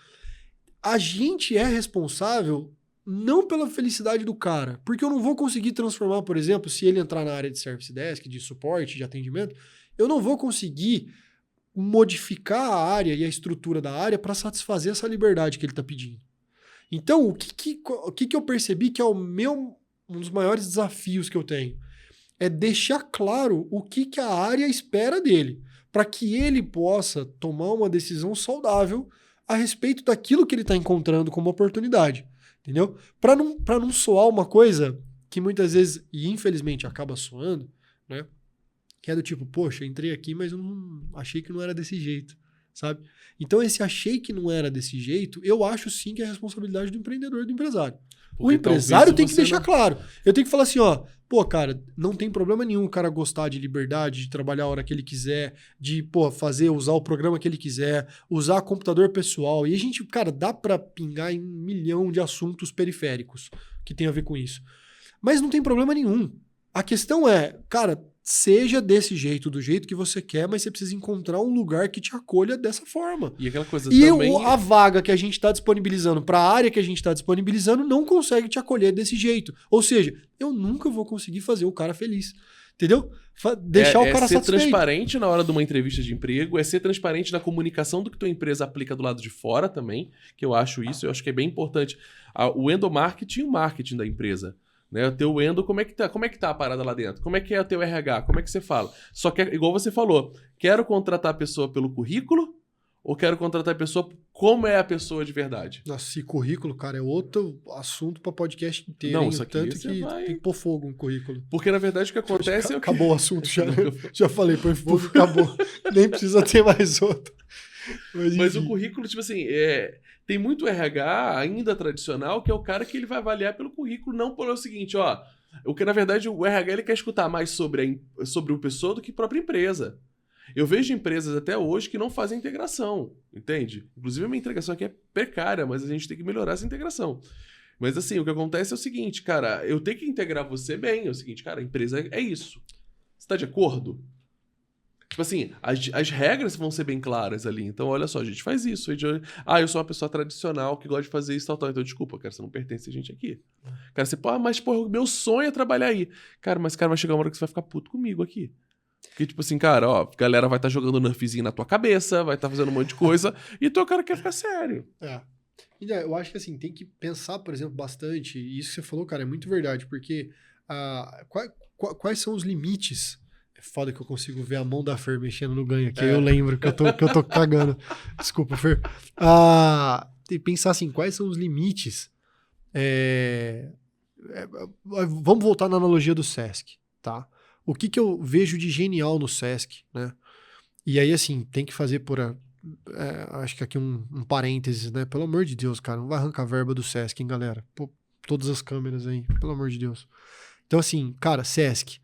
Speaker 2: A gente é responsável não pela felicidade do cara, porque eu não vou conseguir transformar, por exemplo, se ele entrar na área de service desk, de suporte, de atendimento, eu não vou conseguir modificar a área e a estrutura da área para satisfazer essa liberdade que ele está pedindo. Então, o que eu percebi que é um dos maiores desafios que eu tenho? É deixar claro o que a área espera dele, para que ele possa tomar uma decisão saudável a respeito daquilo que ele está encontrando como oportunidade, entendeu? Para não soar uma coisa que muitas vezes, e infelizmente acaba soando, né? Que é do tipo, poxa, entrei aqui, mas eu não achei que não era desse jeito, sabe? Então esse achei que não era desse jeito, eu acho sim que é a responsabilidade do empreendedor e do empresário. O empresário tem que deixar claro. Eu tenho que falar assim, ó, pô, cara, não tem problema nenhum o cara gostar de liberdade, de trabalhar a hora que ele quiser, de, pô, usar o programa que ele quiser, usar computador pessoal. E a gente, cara, dá pra pingar em 1 milhão de assuntos periféricos que tem a ver com isso. Mas não tem problema nenhum. A questão é, cara, seja desse jeito, do jeito que você quer, mas você precisa encontrar um lugar que te acolha dessa forma.
Speaker 1: E aquela coisa
Speaker 2: e
Speaker 1: também...
Speaker 2: a vaga que a gente está disponibilizando para a área que a gente está disponibilizando não consegue te acolher desse jeito. Ou seja, eu nunca vou conseguir fazer o cara feliz. Entendeu? Deixar o cara
Speaker 1: satisfeito. É ser transparente na hora de uma entrevista de emprego, é ser transparente na comunicação do que tua empresa aplica do lado de fora também, que eu acho que é bem importante. O endomarketing e o marketing da empresa. Né? O teu endo, como é que tá a parada lá dentro? Como é que é o teu RH? Como é que você fala? Só que, igual você falou, quero contratar a pessoa pelo currículo ou quero contratar a pessoa como é a pessoa de verdade?
Speaker 2: Nossa, e currículo, cara, é outro assunto para podcast inteiro.
Speaker 1: Não, isso aqui
Speaker 2: tanto que tem que pôr fogo no currículo.
Speaker 1: Porque, na verdade, o que acontece é
Speaker 2: acabou o assunto já. Já falei, põe fogo, acabou. Nem precisa ter mais outro.
Speaker 1: Mas o currículo, tipo assim, tem muito RH ainda tradicional, que é o cara que ele vai avaliar pelo currículo, não pelo seguinte, ó. O que, na verdade, o RH ele quer escutar mais sobre o pessoa do que a própria empresa. Eu vejo empresas até hoje que não fazem integração, entende? Inclusive, a minha integração aqui é precária, mas a gente tem que melhorar essa integração. Mas, assim, o que acontece é o seguinte, cara, eu tenho que integrar você bem. É o seguinte, cara, a empresa é isso. Você tá de acordo? Tipo assim, as regras vão ser bem claras ali. Então, olha só, a gente faz isso. Eu sou uma pessoa tradicional que gosta de fazer isso, tal. Então, desculpa, cara, você não pertence a gente aqui. Cara, você, mas, porra, meu sonho é trabalhar aí. Cara, mas, cara, vai chegar uma hora que você vai ficar puto comigo aqui. Porque, tipo assim, cara, ó, a galera vai estar jogando nerfzinho na tua cabeça, vai estar fazendo um monte de coisa, e teu cara quer ficar sério.
Speaker 2: Eu acho que, assim, tem que pensar, por exemplo, bastante, e isso que você falou, cara, é muito verdade, porque quais são os limites? É foda que eu consigo ver a mão da Fer mexendo no ganho aqui, eu lembro que eu tô cagando. Desculpa, Fer. Tem que pensar, assim, quais são os limites? Vamos voltar na analogia do Sesc, tá? O que eu vejo de genial no Sesc, né? E aí, assim, tem que fazer acho que aqui um parênteses, né? Pelo amor de Deus, cara, não vai arrancar verba do Sesc, hein, galera? Pô, todas as câmeras aí, pelo amor de Deus. Então, assim, cara, Sesc,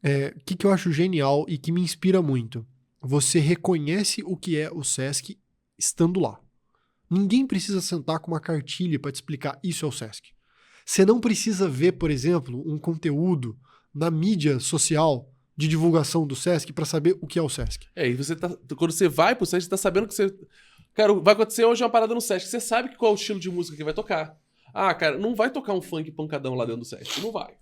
Speaker 2: o que eu acho genial e que me inspira muito? Você reconhece o que é o Sesc estando lá. Ninguém precisa sentar com uma cartilha para te explicar isso é o Sesc. Você não precisa ver, por exemplo, um conteúdo na mídia social de divulgação do Sesc para saber o que é o Sesc.
Speaker 1: E você quando você vai pro Sesc, você tá sabendo que você... Cara, vai acontecer hoje uma parada no Sesc, você sabe qual é o estilo de música que vai tocar. Cara, não vai tocar um funk pancadão lá dentro do Sesc, não vai.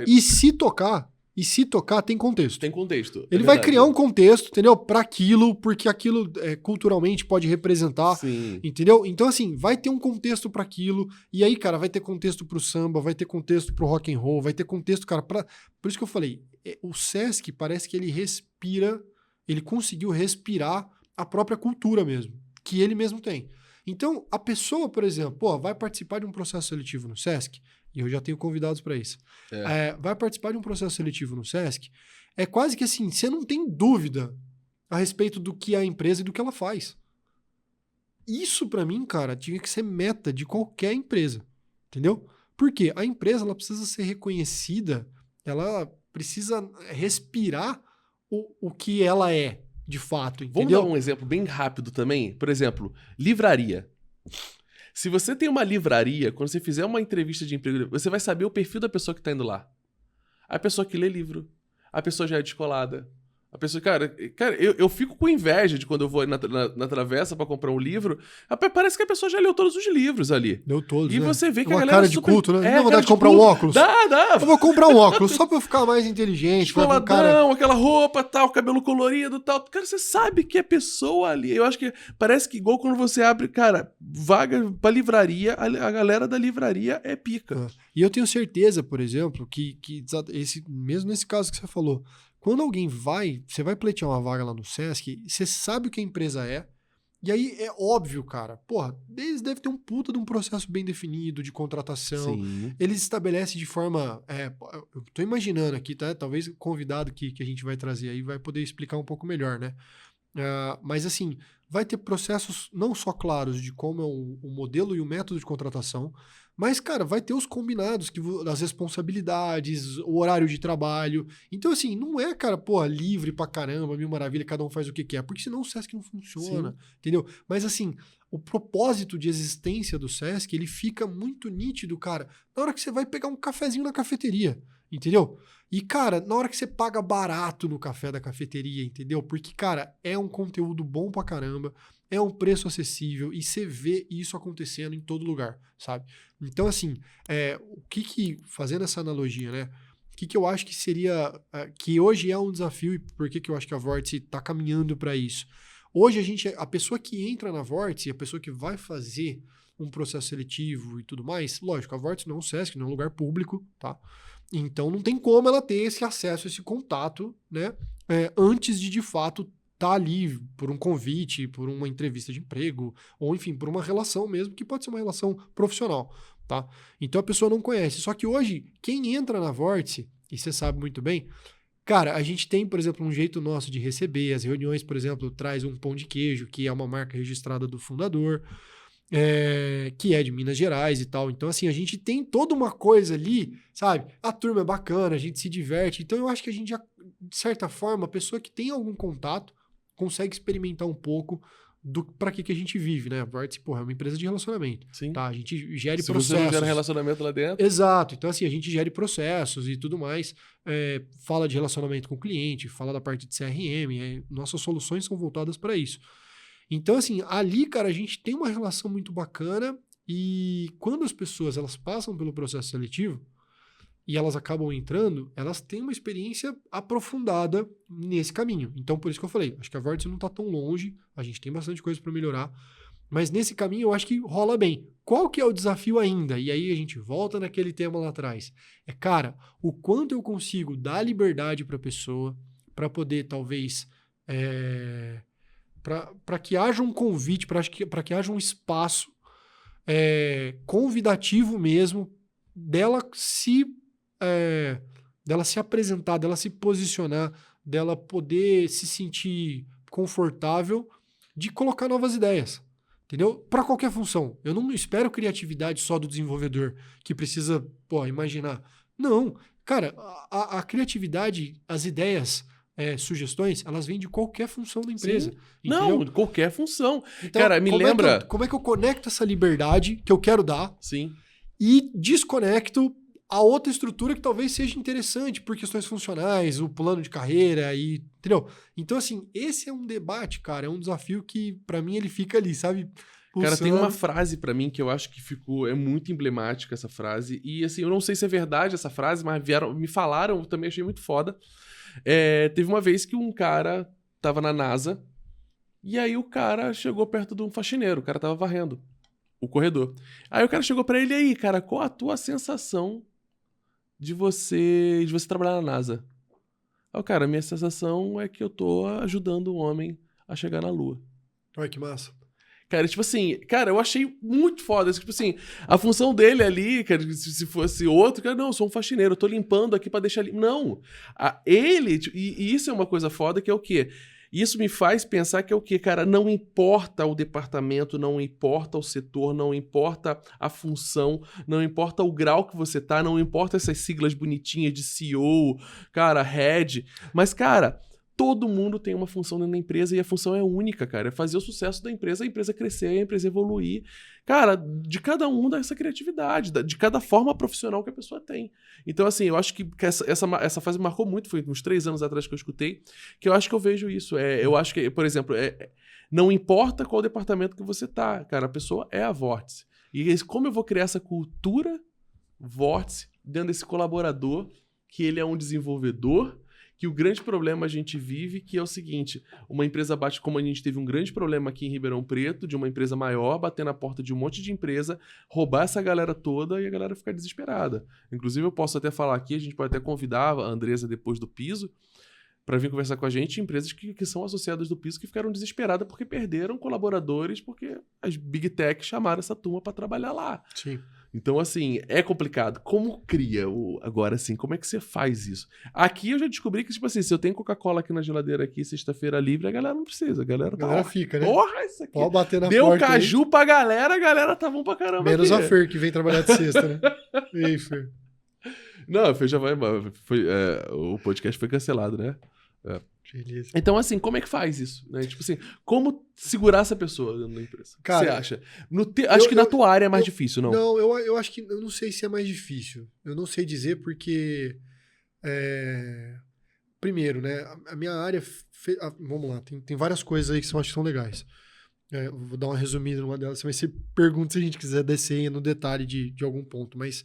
Speaker 1: E se tocar, tem contexto. Tem contexto.
Speaker 2: Ele vai criar um contexto, entendeu? Para aquilo, porque aquilo culturalmente pode representar,
Speaker 1: sim,
Speaker 2: entendeu? Então, assim, vai ter um contexto para aquilo, e aí, cara, vai ter contexto pro samba, vai ter contexto pro rock and roll, vai ter contexto, cara, Por isso que eu falei, o Sesc parece que ele conseguiu respirar a própria cultura mesmo, que ele mesmo tem. Então, a pessoa, por exemplo, vai participar de um processo seletivo no Sesc, e eu já tenho convidados para isso. Vai participar de um processo seletivo no Sesc, é quase que assim, você não tem dúvida a respeito do que é a empresa e do que ela faz. Isso, para mim, cara, tinha que ser meta de qualquer empresa, entendeu? Porque a empresa ela precisa ser reconhecida, ela precisa respirar o que ela é, de fato, entendeu?
Speaker 1: Vamos dar um exemplo bem rápido também? Por exemplo, livraria. Se você tem uma livraria, quando você fizer uma entrevista de emprego, você vai saber o perfil da pessoa que tá indo lá. A pessoa que lê livro. A pessoa já é descolada. A pessoa, cara, eu fico com inveja de quando eu vou na travessa pra comprar um livro. Parece que a pessoa já leu todos os livros ali.
Speaker 2: Leu todos,
Speaker 1: e
Speaker 2: né?
Speaker 1: você vê que
Speaker 2: a
Speaker 1: galera
Speaker 2: cara de culto, né? Não dá vontade de comprar um óculos?
Speaker 1: Dá.
Speaker 2: Eu vou comprar um óculos só pra eu ficar mais inteligente.
Speaker 1: Descoladão, aquela roupa, tal, cabelo colorido, tal. Cara, você sabe que é pessoa ali. Eu acho que parece que igual quando você abre, cara, vaga pra livraria, a galera da livraria é pica.
Speaker 2: E eu tenho certeza, por exemplo, que mesmo nesse caso que você falou, quando alguém você vai pleitear uma vaga lá no Sesc, você sabe o que a empresa é, e aí é óbvio, cara, eles devem ter um puta de um processo bem definido de contratação.
Speaker 1: Sim.
Speaker 2: Eles estabelecem de forma, eu tô imaginando aqui, tá? Talvez o convidado que a gente vai trazer aí vai poder explicar um pouco melhor, né? Mas assim, vai ter processos não só claros de como é o modelo e o método de contratação, mas, cara, vai ter os combinados, as responsabilidades, o horário de trabalho. Então, assim, não é, cara, pô, livre pra caramba, mil maravilha, cada um faz o que quer, porque senão o Sesc não funciona, entendeu? Mas, assim, o propósito de existência do Sesc, ele fica muito nítido, cara, na hora que você vai pegar um cafezinho na cafeteria, entendeu? E, cara, na hora que você paga barato no café da cafeteria, entendeu? Porque, cara, é um conteúdo bom pra caramba, é um preço acessível e você vê isso acontecendo em todo lugar, sabe? Então, assim, fazendo essa analogia, né? O que eu acho que seria, que hoje é um desafio e por que eu acho que a Vórtice tá caminhando para isso? Hoje a pessoa que entra na Vórtice, a pessoa que vai fazer um processo seletivo e tudo mais, lógico, a Vórtice não é um Sesc, não é um lugar público, tá? Então não tem como ela ter esse acesso, esse contato, né? Antes de fato tá ali por um convite, por uma entrevista de emprego, ou enfim, por uma relação mesmo, que pode ser uma relação profissional, tá? Então a pessoa não conhece. Só que hoje, quem entra na Vórtice, e você sabe muito bem, cara, a gente tem, por exemplo, um jeito nosso de receber. As reuniões, por exemplo, traz um pão de queijo, que é uma marca registrada do fundador, que é de Minas Gerais e tal. Então, assim, a gente tem toda uma coisa ali, sabe? A turma é bacana, a gente se diverte. Então, eu acho que a gente já, de certa forma, a pessoa que tem algum contato consegue experimentar um pouco para que a gente vive, né? A Vórtice, porra, é uma empresa de relacionamento.
Speaker 1: Sim.
Speaker 2: Tá? A gente gere
Speaker 1: Se
Speaker 2: processos.
Speaker 1: você não gera relacionamento lá dentro...
Speaker 2: Exato. Então, assim, a gente gere processos e tudo mais. Fala de relacionamento com o cliente, fala da parte de CRM. Nossas soluções são voltadas para isso. Então, assim, ali, cara, a gente tem uma relação muito bacana e quando as pessoas elas passam pelo processo seletivo e elas acabam entrando, elas têm uma experiência aprofundada nesse caminho. Então, por isso que eu falei, acho que a Vórtice não está tão longe, a gente tem bastante coisa para melhorar, mas nesse caminho eu acho que rola bem. Qual que é o desafio ainda? E aí a gente volta naquele tema lá atrás. Cara, o quanto eu consigo dar liberdade para a pessoa para poder, talvez... para que haja um convite, para que haja um espaço convidativo mesmo dela se apresentar, dela se posicionar, dela poder se sentir confortável de colocar novas ideias, entendeu? Para qualquer função. Eu não espero criatividade só do desenvolvedor que precisa, imaginar. Não, cara, a criatividade, as ideias... sugestões, elas vêm de qualquer função da empresa.
Speaker 1: Não, de qualquer função.
Speaker 2: Então,
Speaker 1: cara, me lembra...
Speaker 2: como é que eu conecto essa liberdade que eu quero dar
Speaker 1: Sim.
Speaker 2: e desconecto a outra estrutura que talvez seja interessante por questões funcionais, o plano de carreira, entendeu? Então, assim, esse é um debate, cara, é um desafio que, pra mim, ele fica ali, sabe?
Speaker 1: Cara, tem uma frase pra mim que eu acho que é muito emblemática essa frase. E, assim, eu não sei se é verdade essa frase, mas me falaram, eu também achei muito foda. Teve uma vez que um cara tava na NASA e aí o cara chegou perto de um faxineiro, o cara tava varrendo o corredor. Aí o cara chegou pra ele, e aí, cara, qual a tua sensação de você trabalhar na NASA? Aí o cara, minha sensação é que eu tô ajudando um homem a chegar na Lua.
Speaker 2: Olha que massa.
Speaker 1: Cara, tipo assim, cara, eu achei muito foda. Tipo assim, a função dele ali, cara, se fosse outro, cara, não, eu sou um faxineiro, eu tô limpando aqui pra deixar limpo. Não. Ele, e isso é uma coisa foda, que é o quê? Isso me faz pensar que é o quê, cara? Não importa o departamento, não importa o setor, não importa a função, não importa o grau que você tá, não importa essas siglas bonitinhas de CEO, cara, head. Mas, cara, todo mundo tem uma função dentro da empresa e a função é única, cara. É fazer o sucesso da empresa, a empresa crescer, a empresa evoluir. Cara, de cada um dessa criatividade, de cada forma profissional que a pessoa tem. Então, assim, eu acho que essa fase marcou muito, foi uns 3 anos atrás que eu escutei, que eu acho que eu vejo isso. Eu acho que, por exemplo, não importa qual departamento que você tá, cara, a pessoa é a Vórtice. E como eu vou criar essa cultura Vórtice dentro desse colaborador, que ele é um desenvolvedor, que o grande problema a gente vive, que é o seguinte, uma empresa bate, como a gente teve um grande problema aqui em Ribeirão Preto, de uma empresa maior, bater na porta de um monte de empresa, roubar essa galera toda e a galera ficar desesperada. Inclusive, eu posso até falar aqui, a gente pode até convidar a Andresa depois do piso, para vir conversar com a gente, empresas que são associadas do piso que ficaram desesperadas porque perderam colaboradores, porque as Big Tech chamaram essa turma para trabalhar lá.
Speaker 2: Sim.
Speaker 1: Então, assim, é complicado. Como cria agora, assim, como é que você faz isso? Aqui eu já descobri que, tipo assim, se eu tenho Coca-Cola aqui na geladeira aqui, sexta-feira livre, a galera não precisa. A galera
Speaker 2: A
Speaker 1: tá,
Speaker 2: galera
Speaker 1: ó,
Speaker 2: fica, né?
Speaker 1: porra, isso aqui.
Speaker 2: Pode bater na
Speaker 1: Deu
Speaker 2: porta aí.
Speaker 1: caju pra galera, a galera tá bom pra caramba
Speaker 2: Menos
Speaker 1: aqui.
Speaker 2: a Fer, que vem trabalhar de sexta, né? Ei, Fer.
Speaker 1: Não, a Fer já vai... o podcast foi cancelado, né?
Speaker 2: Beleza.
Speaker 1: Então, assim, como é que faz isso? Né? Tipo assim, como segurar essa pessoa dentro da empresa? O que
Speaker 2: Cara,
Speaker 1: você acha? Acho que na tua área é mais difícil, não?
Speaker 2: Não, eu acho que... Eu não sei se é mais difícil. Eu não sei dizer porque... Primeiro, né? A minha área... Vamos lá, tem várias coisas aí que eu acho que são legais. Eu vou dar uma resumida numa delas. Você pergunta se a gente quiser descer no detalhe de algum ponto. Mas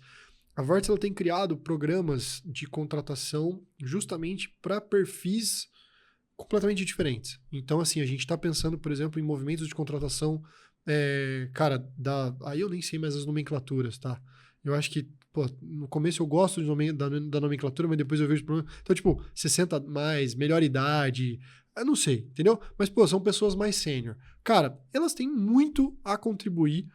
Speaker 2: a Vortex ela tem criado programas de contratação justamente para perfis completamente diferentes. Então, assim, a gente está pensando, por exemplo, em movimentos de contratação, cara, aí eu nem sei mais as nomenclaturas, tá? Eu acho que, pô, no começo eu gosto da nomenclatura, mas depois eu vejo problema. Então, tipo, 60 mais, melhor idade, eu não sei, entendeu? Mas, pô, são pessoas mais sênior. Cara, elas têm muito a contribuir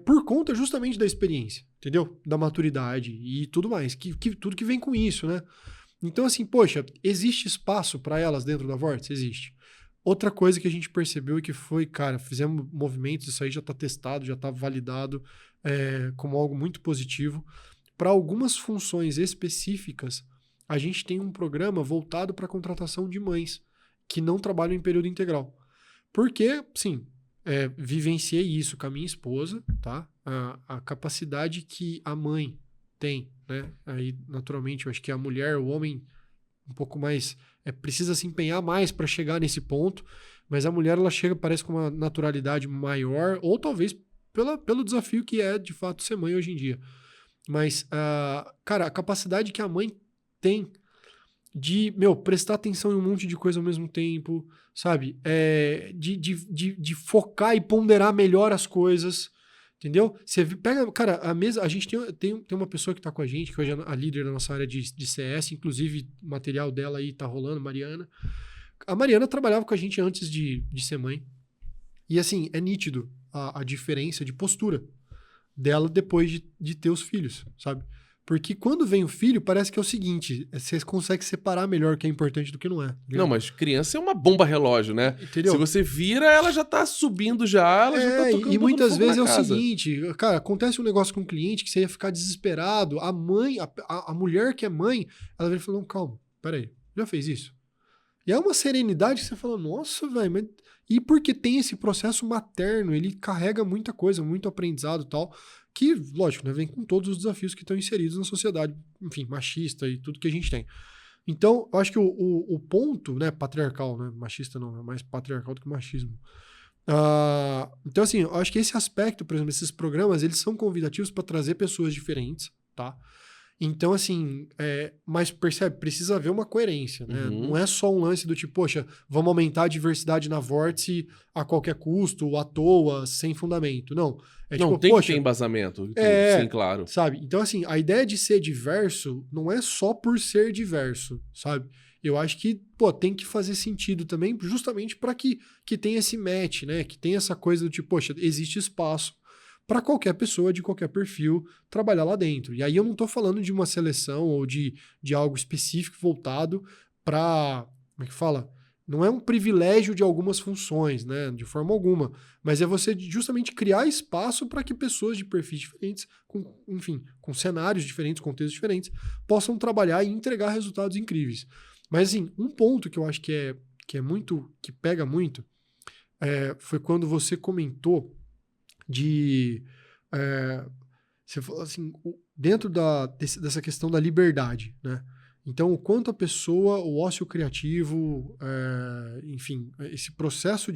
Speaker 2: por conta justamente da experiência, entendeu? Da maturidade e tudo mais, tudo que vem com isso, né? Então, assim, poxa, existe espaço para elas dentro da Vortex? Existe. Outra coisa que a gente percebeu e que foi, cara, fizemos movimentos, isso aí já está testado, já está validado como algo muito positivo. Para algumas funções específicas, a gente tem um programa voltado para a contratação de mães que não trabalham em período integral. Porque, sim, vivenciei isso com a minha esposa, tá? A capacidade que a mãe tem, né? Aí, naturalmente, eu acho que a mulher, o homem, um pouco mais... precisa se empenhar mais para chegar nesse ponto, mas a mulher, ela chega, parece, com uma naturalidade maior, ou talvez pelo desafio que é, de fato, ser mãe hoje em dia. Mas, cara, a capacidade que a mãe tem de, prestar atenção em um monte de coisa ao mesmo tempo, sabe? De focar e ponderar melhor as coisas, entendeu? Você pega, cara, a mesa, a gente tem uma pessoa que tá com a gente, que hoje é a líder da nossa área de CS, inclusive o material dela aí tá rolando, Mariana. A Mariana trabalhava com a gente antes de ser mãe. E assim, é nítido a diferença de postura dela depois de ter os filhos, sabe? Porque quando vem o filho, parece que é o seguinte, você consegue separar melhor o que é importante do que não é. Entendeu?
Speaker 1: Não, mas criança é uma bomba relógio, né?
Speaker 2: Entendeu?
Speaker 1: Se você vira, ela já tá subindo já, ela já tá tocando
Speaker 2: e muitas
Speaker 1: fogo
Speaker 2: vezes
Speaker 1: na
Speaker 2: é
Speaker 1: casa.
Speaker 2: o seguinte, cara, acontece um negócio com um cliente que você ia ficar desesperado, a mãe, a mulher que é mãe, ela vem falando, calma, peraí, já fez isso? E é uma serenidade que você fala, nossa, velho, mas... E porque tem esse processo materno, ele carrega muita coisa, muito aprendizado e tal, que, lógico, né, vem com todos os desafios que estão inseridos na sociedade, enfim, machista e tudo que a gente tem. Então, eu acho que o ponto, né, patriarcal, né, machista não, é mais patriarcal do que machismo. Então, assim, eu acho que esse aspecto, por exemplo, esses programas, eles são convidativos para trazer pessoas diferentes, tá? Então, assim, mas percebe, precisa haver uma coerência, né?
Speaker 1: Uhum.
Speaker 2: Não é só um lance do tipo, poxa, vamos aumentar a diversidade na Vórtice a qualquer custo, à toa, sem fundamento. Não.
Speaker 1: Não,
Speaker 2: tipo,
Speaker 1: tem
Speaker 2: poxa,
Speaker 1: que ter embasamento. Sim, claro.
Speaker 2: Sabe? Então, assim, a ideia de ser diverso não é só por ser diverso, sabe? Eu acho que, pô, tem que fazer sentido também, justamente para que tenha esse match, né? Que tenha essa coisa do tipo, poxa, existe espaço para qualquer pessoa de qualquer perfil trabalhar lá dentro. E aí eu não estou falando de uma seleção ou de algo específico voltado para, como é que fala? Não é um privilégio de algumas funções, né? De forma alguma. Mas é você justamente criar espaço para que pessoas de perfis diferentes, com cenários diferentes, contextos diferentes, possam trabalhar e entregar resultados incríveis. Mas, assim, um ponto que eu acho que que pega muito, foi quando você comentou você falou assim, dentro dessa questão da liberdade, né? Então, o quanto a pessoa, o ócio criativo, enfim, esse processo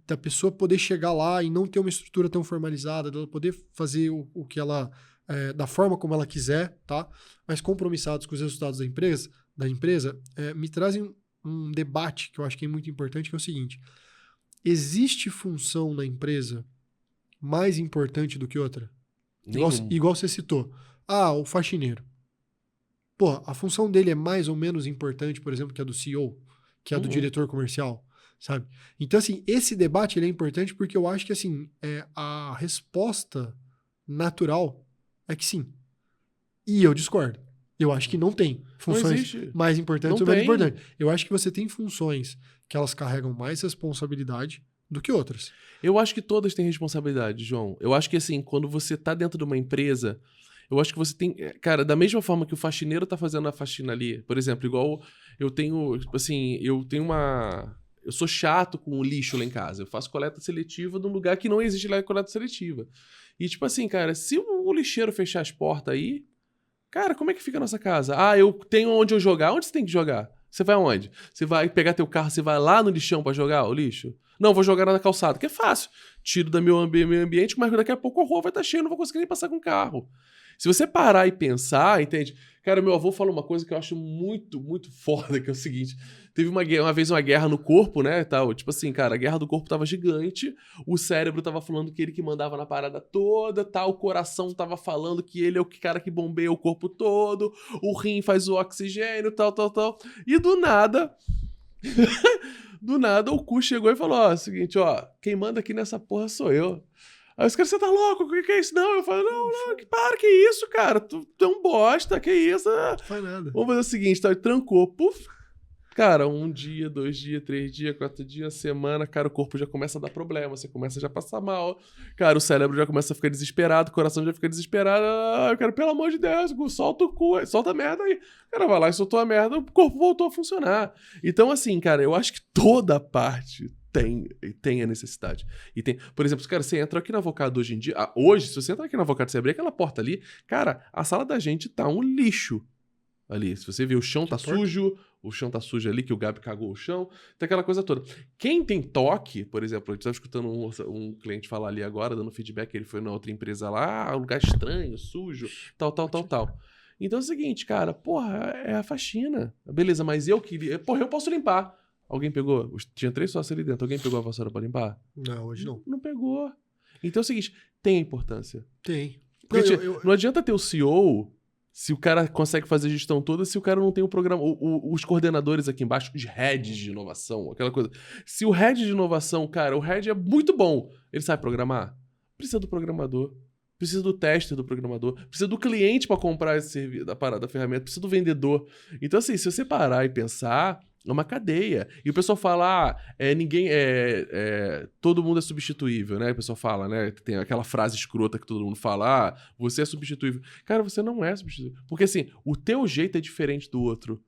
Speaker 2: da pessoa poder chegar lá e não ter uma estrutura tão formalizada, dela poder fazer o que ela, da forma como ela quiser, tá? Mas compromissados com os resultados da empresa, me trazem um debate que eu acho que é muito importante, que é o seguinte: existe função na empresa mais importante do que outra? Igual você citou. O faxineiro. Pô, a função dele é mais ou menos importante, por exemplo, que a do CEO, que a do diretor comercial, sabe? Então, assim, esse debate ele é importante porque eu acho que, assim, a resposta natural é que sim. E eu discordo. Eu acho que não tem funções mais importantes ou menos importantes. Eu acho que você tem funções que elas carregam mais responsabilidade do que outras.
Speaker 1: Eu acho que todas têm responsabilidade, João. Eu acho que, assim, quando você tá dentro de uma empresa, eu acho que você tem... Cara, da mesma forma que o faxineiro tá fazendo a faxina ali, por exemplo, igual eu tenho, tipo assim, eu tenho uma... Eu sou chato com o lixo lá em casa. Eu faço coleta seletiva num lugar que não existe lá coleta seletiva. E, tipo assim, cara, se o lixeiro fechar as portas aí, cara, como é que fica a nossa casa? Ah, eu tenho onde eu jogar. Onde você tem que jogar? Você vai aonde? Você vai pegar teu carro, você vai lá no lixão pra jogar o lixo? Não, vou jogar na calçada, que é fácil. Tiro do meu ambiente, mas daqui a pouco a rua vai estar cheia, eu não vou conseguir nem passar com o carro. Se você parar e pensar, entende? Cara, meu avô falou uma coisa que eu acho muito, muito foda, que é o seguinte. Teve uma vez uma guerra no corpo, né, tal. Tipo assim, cara, a guerra do corpo tava gigante, o cérebro tava falando que ele que mandava na parada toda, tal, o coração tava falando que ele é o cara que bombeia o corpo todo, o rim faz o oxigênio, tal. E do nada... Do nada, o cu chegou e falou, ó, seguinte, ó, quem manda aqui nessa porra sou eu. Aí os caras, você tá louco? O que é isso? Não, eu falo, não, que isso, cara? Tu é um bosta, que isso?
Speaker 2: Não faz nada.
Speaker 1: Vamos fazer o seguinte, tá? Ele trancou, puf. Cara, 1 dia, 2 dias, 3 dias, 4 dias, semana, cara, o corpo já começa a dar problema, você começa já a passar mal, cara, o cérebro já começa a ficar desesperado, o coração já fica desesperado, cara, pelo amor de Deus, solta o cu, solta a merda aí. O cara vai lá e soltou a merda, o corpo voltou a funcionar. Então, assim, cara, eu acho que toda parte tem a necessidade. E tem, por exemplo, cara, você entra aqui na Avocado hoje em dia, hoje, se você entrar aqui na Avocado, você abrir aquela porta ali, cara, a sala da gente tá um lixo. Ali, se você vê, o chão tá sujo, ali, que o Gabi cagou o chão, tem aquela coisa toda. Quem tem toque, por exemplo, a gente tava escutando um cliente falar ali agora, dando feedback, ele foi na outra empresa lá, um lugar estranho, sujo, tal. Então é o seguinte, cara, porra, é a faxina. Beleza, mas eu queria... Porra, eu posso limpar. Alguém pegou? Tinha 3 sócios ali dentro, alguém pegou a vassoura pra limpar?
Speaker 2: Não, hoje não.
Speaker 1: Não pegou. Então é o seguinte, tem importância.
Speaker 2: Tem.
Speaker 1: Porque não adianta ter o CEO... Se o cara consegue fazer a gestão toda, se o cara não tem o programa... Os coordenadores aqui embaixo, os heads de inovação, aquela coisa. Se o head de inovação, cara, o head é muito bom, ele sabe programar? Precisa do programador. Precisa do tester do programador. Precisa do cliente para comprar esse serviço, da ferramenta. Precisa do vendedor. Então, assim, se você parar e pensar, é uma cadeia. E o pessoal fala, todo mundo é substituível, né? O pessoal fala, né? Tem aquela frase escrota que todo mundo fala, você é substituível. Cara, você não é substituível. Porque, assim, o teu jeito é diferente do outro.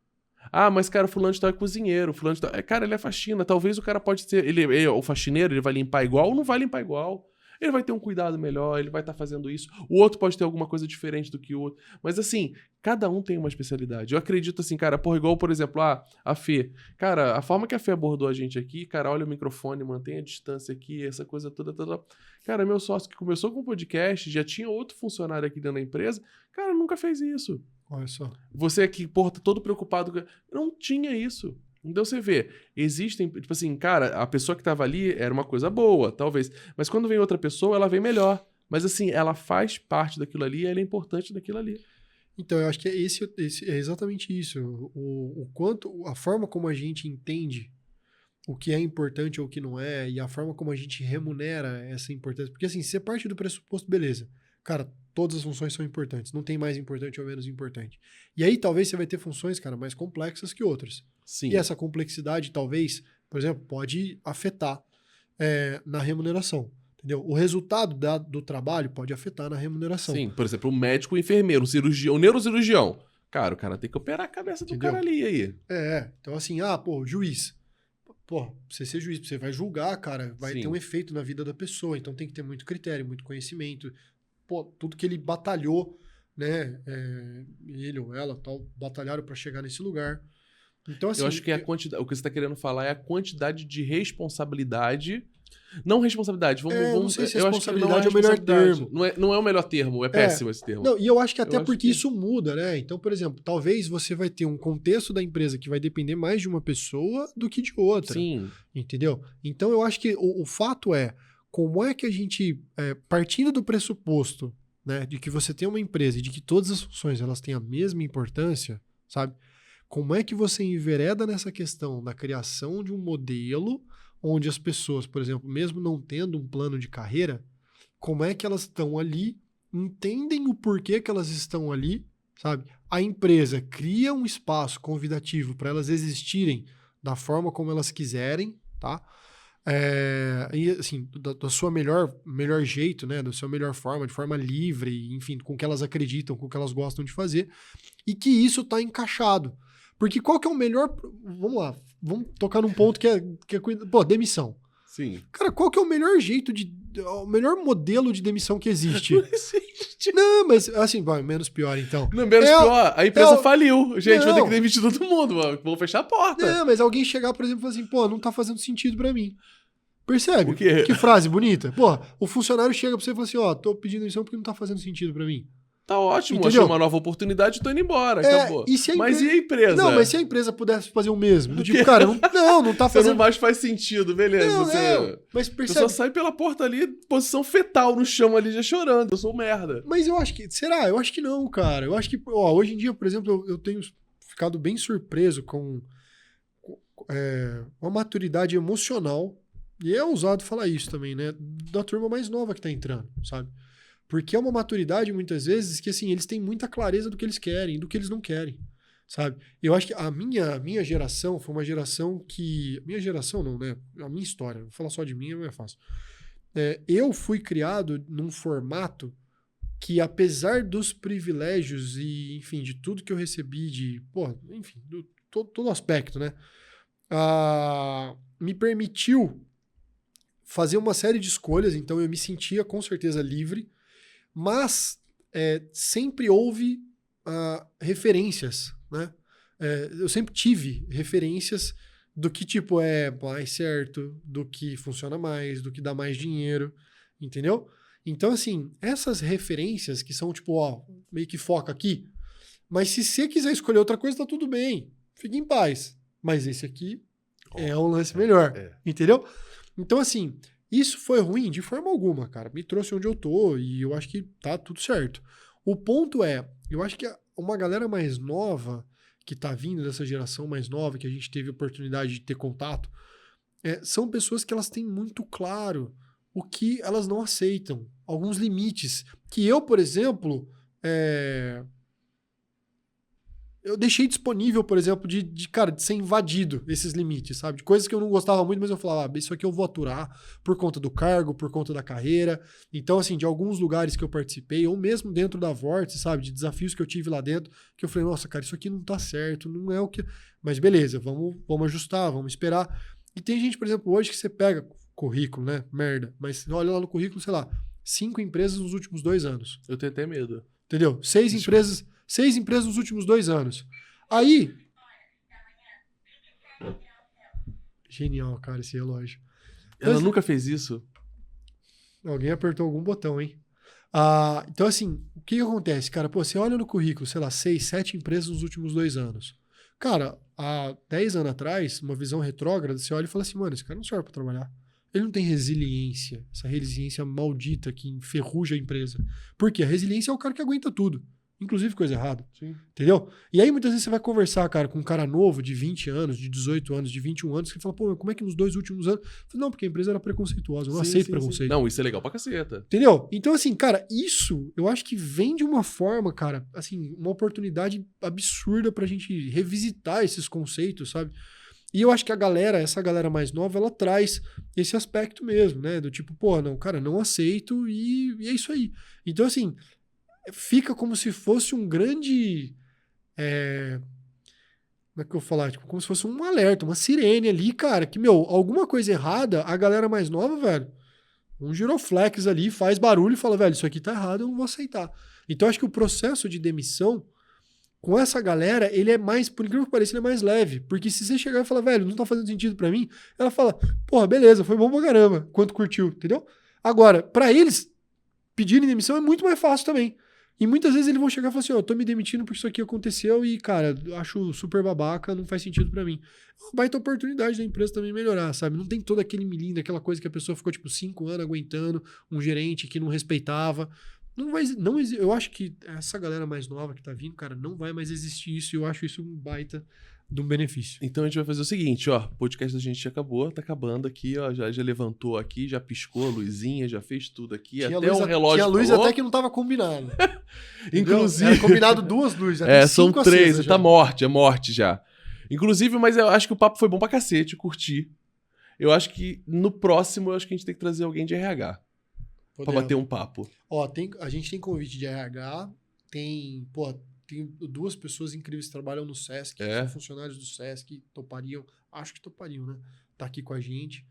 Speaker 1: Ah, mas, cara, fulano de tal é cozinheiro, fulano de tal... Cara, ele é faxina. Talvez o cara pode ser... o faxineiro, ele vai limpar igual ou não vai limpar igual. Ele vai ter um cuidado melhor, ele vai estar fazendo isso. O outro pode ter alguma coisa diferente do que o outro. Mas, assim, cada um tem uma especialidade. Eu acredito, assim, cara, igual, por exemplo, a Fê. Cara, a forma que a Fê abordou a gente aqui, cara, olha o microfone, mantém a distância aqui, essa coisa toda. Cara, meu sócio que começou com o podcast, já tinha outro funcionário aqui dentro da empresa, cara, nunca fez isso.
Speaker 2: Olha só.
Speaker 1: Você aqui, porra, tá todo preocupado. Não tinha isso. Então você vê, existem, tipo assim, cara, a pessoa que tava ali era uma coisa boa, talvez. Mas quando vem outra pessoa, ela vem melhor. Mas assim, ela faz parte daquilo ali e ela é importante daquilo ali.
Speaker 2: Então, eu acho que é exatamente isso. O quanto, a forma como a gente entende o que é importante ou o que não é, e a forma como a gente remunera essa importância. Porque assim, se você parte do pressuposto, beleza. Cara, todas as funções são importantes. Não tem mais importante ou menos importante. E aí, talvez você vai ter funções, cara, mais complexas que outras.
Speaker 1: Sim.
Speaker 2: E essa complexidade, talvez, por exemplo, pode afetar na remuneração. Entendeu? O resultado do trabalho pode afetar na remuneração.
Speaker 1: Sim, por exemplo, o médico, o enfermeiro, o cirurgião, o neurocirurgião. Cara, o cara tem que operar a cabeça do cara ali aí.
Speaker 2: Então assim, juiz. Pô, pra você ser juiz, você vai julgar, cara, vai ter um efeito na vida da pessoa. Então tem que ter muito critério, muito conhecimento. Pô, tudo que ele batalhou, né? Ele ou ela, tal, batalharam para chegar nesse lugar. Então, assim,
Speaker 1: eu acho que o que você está querendo falar é a quantidade de responsabilidade. Não responsabilidade,
Speaker 2: não sei se responsabilidade é o melhor termo.
Speaker 1: Não é o melhor termo, é péssimo esse termo.
Speaker 2: Não, e eu acho que até porque isso muda, né? Então, por exemplo, talvez você vai ter um contexto da empresa que vai depender mais de uma pessoa do que de outra.
Speaker 1: Sim.
Speaker 2: Entendeu? Então, eu acho que o fato é, como é que a gente, partindo do pressuposto, né, de que você tem uma empresa e de que todas as funções elas têm a mesma importância, sabe? Como é que você envereda nessa questão da criação de um modelo onde as pessoas, por exemplo, mesmo não tendo um plano de carreira, como é que elas estão ali entendem o porquê que elas estão ali, sabe? A empresa cria um espaço convidativo para elas existirem da forma como elas quiserem, tá? E assim, da sua melhor jeito, né? Da sua melhor forma, de forma livre, enfim, com o que elas acreditam, com o que elas gostam de fazer, e que isso tá encaixado. Porque qual que é o melhor... Vamos lá, vamos tocar num ponto que é pô, demissão.
Speaker 1: Sim.
Speaker 2: Cara, qual que é o melhor jeito o melhor modelo de demissão que existe?
Speaker 1: Não existe.
Speaker 2: Não, mas assim, vai, menos pior então.
Speaker 1: Não, menos pior, a empresa faliu. Gente, vai ter que demitir todo mundo, mano. Vamos fechar a porta.
Speaker 2: Não, mas alguém chegar, por exemplo, e falar assim, pô, não tá fazendo sentido pra mim. Percebe?
Speaker 1: O quê?
Speaker 2: Que frase bonita. Pô, o funcionário chega pra você e fala assim, ó, tô pedindo demissão porque não tá fazendo sentido pra mim.
Speaker 1: Tá ótimo,
Speaker 2: Entendeu?
Speaker 1: achei uma nova oportunidade, tô indo embora, acabou. Mas e a empresa?
Speaker 2: Não, mas se a empresa pudesse fazer o mesmo, do tipo, cara, não tá fazendo...
Speaker 1: Você não mais faz sentido, beleza.
Speaker 2: Não,
Speaker 1: você...
Speaker 2: mas
Speaker 1: Você
Speaker 2: percebe...
Speaker 1: só sai pela porta ali, posição fetal no chão ali, já chorando, eu sou merda.
Speaker 2: Mas eu acho que... Será? Eu acho que não, cara. Eu acho que, ó, hoje em dia, por exemplo, eu tenho ficado bem surpreso com uma maturidade emocional, e é ousado falar isso também, né, da turma mais nova que tá entrando, sabe? Porque é uma maturidade, muitas vezes, que assim, eles têm muita clareza do que eles querem, do que eles não querem, sabe? Eu acho que a minha geração foi uma geração que... Minha geração não, né? A minha história. Vou falar só de mim, não é fácil. Eu fui criado num formato que, apesar dos privilégios e, enfim, de tudo que eu recebi, enfim, todo aspecto, né? Me permitiu fazer uma série de escolhas, então eu me sentia com certeza livre, mas sempre houve referências, né? Eu sempre tive referências do que tipo é mais certo, do que funciona mais, do que dá mais dinheiro, entendeu? Então, assim, essas referências que são tipo, ó, meio que foca aqui, mas se você quiser escolher outra coisa, tá tudo bem, fique em paz. Mas esse aqui é um lance melhor, entendeu? Então, assim... Isso foi ruim de forma alguma, cara. Me trouxe onde eu tô e eu acho que tá tudo certo. O ponto eu acho que uma galera mais nova, que tá vindo dessa geração mais nova, que a gente teve a oportunidade de ter contato, são pessoas que elas têm muito claro o que elas não aceitam. Alguns limites. Que eu, por exemplo, eu deixei disponível, por exemplo, de ser invadido esses limites, sabe? De coisas que eu não gostava muito, mas eu falava, isso aqui eu vou aturar por conta do cargo, por conta da carreira. Então, assim, de alguns lugares que eu participei, ou mesmo dentro da Vórtice, sabe? De desafios que eu tive lá dentro, que eu falei, nossa, cara, isso aqui não tá certo, não é o que... Mas beleza, vamos ajustar, vamos esperar. E tem gente, por exemplo, hoje que você pega currículo, né? Merda. Mas você olha lá no currículo, sei lá, 5 empresas nos últimos 2 anos.
Speaker 1: Eu tenho até medo.
Speaker 2: Entendeu? 6 empresas nos últimos 2 anos. Aí... Genial, cara, esse relógio.
Speaker 1: Ela nunca fez isso?
Speaker 2: Alguém apertou algum botão, hein? Então, assim, o que acontece, cara? Pô, você olha no currículo, sei lá, 6, 7 empresas nos últimos 2 anos. Cara, há 10 anos atrás, uma visão retrógrada, você olha e fala assim, mano, esse cara não serve pra trabalhar. Ele não tem resiliência, essa resiliência maldita que enferruja a empresa. Por quê? A resiliência é o cara que aguenta tudo. Inclusive coisa errada. Sim. Entendeu? E aí muitas vezes você vai conversar, cara, com um cara novo de 20 anos, de 18 anos, de 21 anos, que fala, pô, como é que nos 2 últimos anos... Eu falo, não, porque a empresa era preconceituosa, eu não aceito preconceito.
Speaker 1: Não, isso é legal pra caceta.
Speaker 2: Entendeu? Então, assim, cara, isso eu acho que vem de uma forma, cara, assim, uma oportunidade absurda pra gente revisitar esses conceitos, sabe? E eu acho que essa galera mais nova, ela traz esse aspecto mesmo, né? Do tipo, pô, não, cara, não aceito e é isso aí. Então, assim... Fica como se fosse um grande... Como é que eu vou falar? Tipo, como se fosse um alerta, uma sirene ali, cara, que, alguma coisa errada, a galera mais nova, velho, um giroflex ali, faz barulho e fala, velho, isso aqui tá errado, eu não vou aceitar. Então, acho que o processo de demissão, com essa galera, ele é mais, por incrível que pareça, ele é mais leve. Porque se você chegar e falar, velho, não tá fazendo sentido pra mim, ela fala, porra, beleza, foi bom pra caramba, quanto curtiu, entendeu? Agora, pra eles pedirem demissão é muito mais fácil também. E muitas vezes eles vão chegar e falar assim, eu tô me demitindo porque isso aqui aconteceu e, cara, eu acho super babaca, não faz sentido pra mim. É uma baita oportunidade da empresa também melhorar, sabe? Não tem todo aquele milindre, aquela coisa que a pessoa ficou, tipo, 5 anos aguentando, um gerente que não respeitava. Eu acho que essa galera mais nova que tá vindo, cara, não vai mais existir isso e eu acho isso um baita de um benefício.
Speaker 1: Então a gente vai fazer o seguinte, ó. O podcast da gente já acabou, tá acabando aqui, ó. Já levantou aqui, já piscou a luzinha, já fez tudo aqui.
Speaker 2: Tinha
Speaker 1: até
Speaker 2: luz,
Speaker 1: o relógio
Speaker 2: tinha luz
Speaker 1: falou.
Speaker 2: até que não tava combinado.
Speaker 1: Inclusive...
Speaker 2: Era combinado 2 luzes. já tem
Speaker 1: são
Speaker 2: 5
Speaker 1: 3,
Speaker 2: acesas
Speaker 1: tá
Speaker 2: já.
Speaker 1: morte, é morte já. Inclusive, mas eu acho que o papo foi bom pra cacete, curti. Eu acho que no próximo, eu acho que a gente tem que trazer alguém de RH pra
Speaker 2: Podemos.
Speaker 1: bater um papo.
Speaker 2: Ó, a gente tem convite de RH, tem 2 pessoas incríveis que trabalham no Sesc, são funcionários do Sesc, acho que topariam, né? Tá aqui com a gente.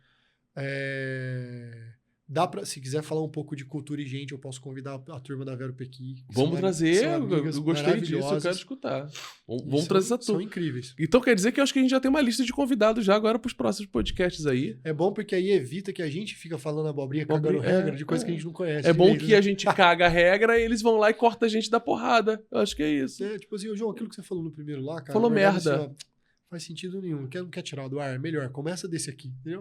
Speaker 2: Se quiser falar um pouco de cultura e gente, eu posso convidar a turma da Vero Pequi.
Speaker 1: Vamos trazer, eu gostei disso, eu quero escutar. Vamos trazer essa turma.
Speaker 2: São incríveis.
Speaker 1: Então quer dizer que eu acho que a gente já tem uma lista de convidados já agora pros próximos podcasts aí.
Speaker 2: É bom porque aí evita que a gente fica falando abobrinha, cagando regra de coisa que a gente não conhece.
Speaker 1: É bom que a gente caga a regra e eles vão lá e cortam a gente da porrada. Eu acho que é isso.
Speaker 2: Tipo assim, João, aquilo que você falou no primeiro lá, cara.
Speaker 1: Falou merda.
Speaker 2: Assim, ó, faz sentido nenhum. Não quer tirar do ar. É melhor. Começa desse aqui. Entendeu?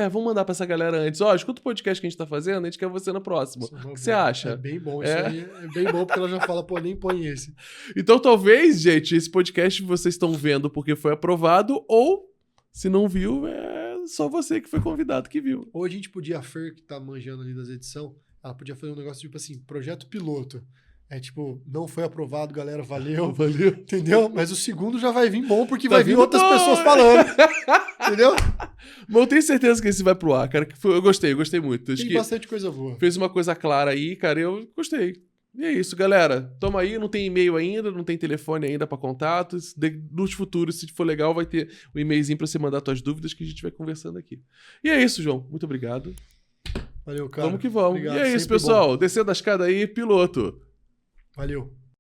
Speaker 1: Vamos mandar pra essa galera antes. Ó, escuta o podcast que a gente tá fazendo, a gente quer você no próximo. O que você acha?
Speaker 2: É bem bom isso aí. É bem bom porque ela já fala, pô, nem põe esse.
Speaker 1: Então talvez, gente, esse podcast vocês estão vendo porque foi aprovado ou, se não viu, é só você que foi convidado que viu.
Speaker 2: Ou a gente podia, a Fer, que tá manjando ali das edições, ela podia fazer um negócio tipo assim, projeto piloto. Não foi aprovado, galera, valeu. Entendeu? Mas o segundo já vai vir bom, porque vai vir outras pessoas falando. Entendeu?
Speaker 1: Mas eu tenho certeza que esse vai pro ar, cara. Eu gostei muito. Acho
Speaker 2: Tem
Speaker 1: que
Speaker 2: bastante coisa boa.
Speaker 1: fez uma coisa clara aí, cara, eu gostei. E é isso, galera. Toma aí, não tem e-mail ainda, não tem telefone ainda pra contatos. Nos futuros, se for legal, vai ter o e-mailzinho pra você mandar suas dúvidas que a gente vai conversando aqui. E é isso, João. Muito obrigado.
Speaker 2: Valeu, cara.
Speaker 1: Vamos que vamos.
Speaker 2: Obrigado,
Speaker 1: e é isso, pessoal. Descendo a escada aí, piloto.
Speaker 2: Valeu.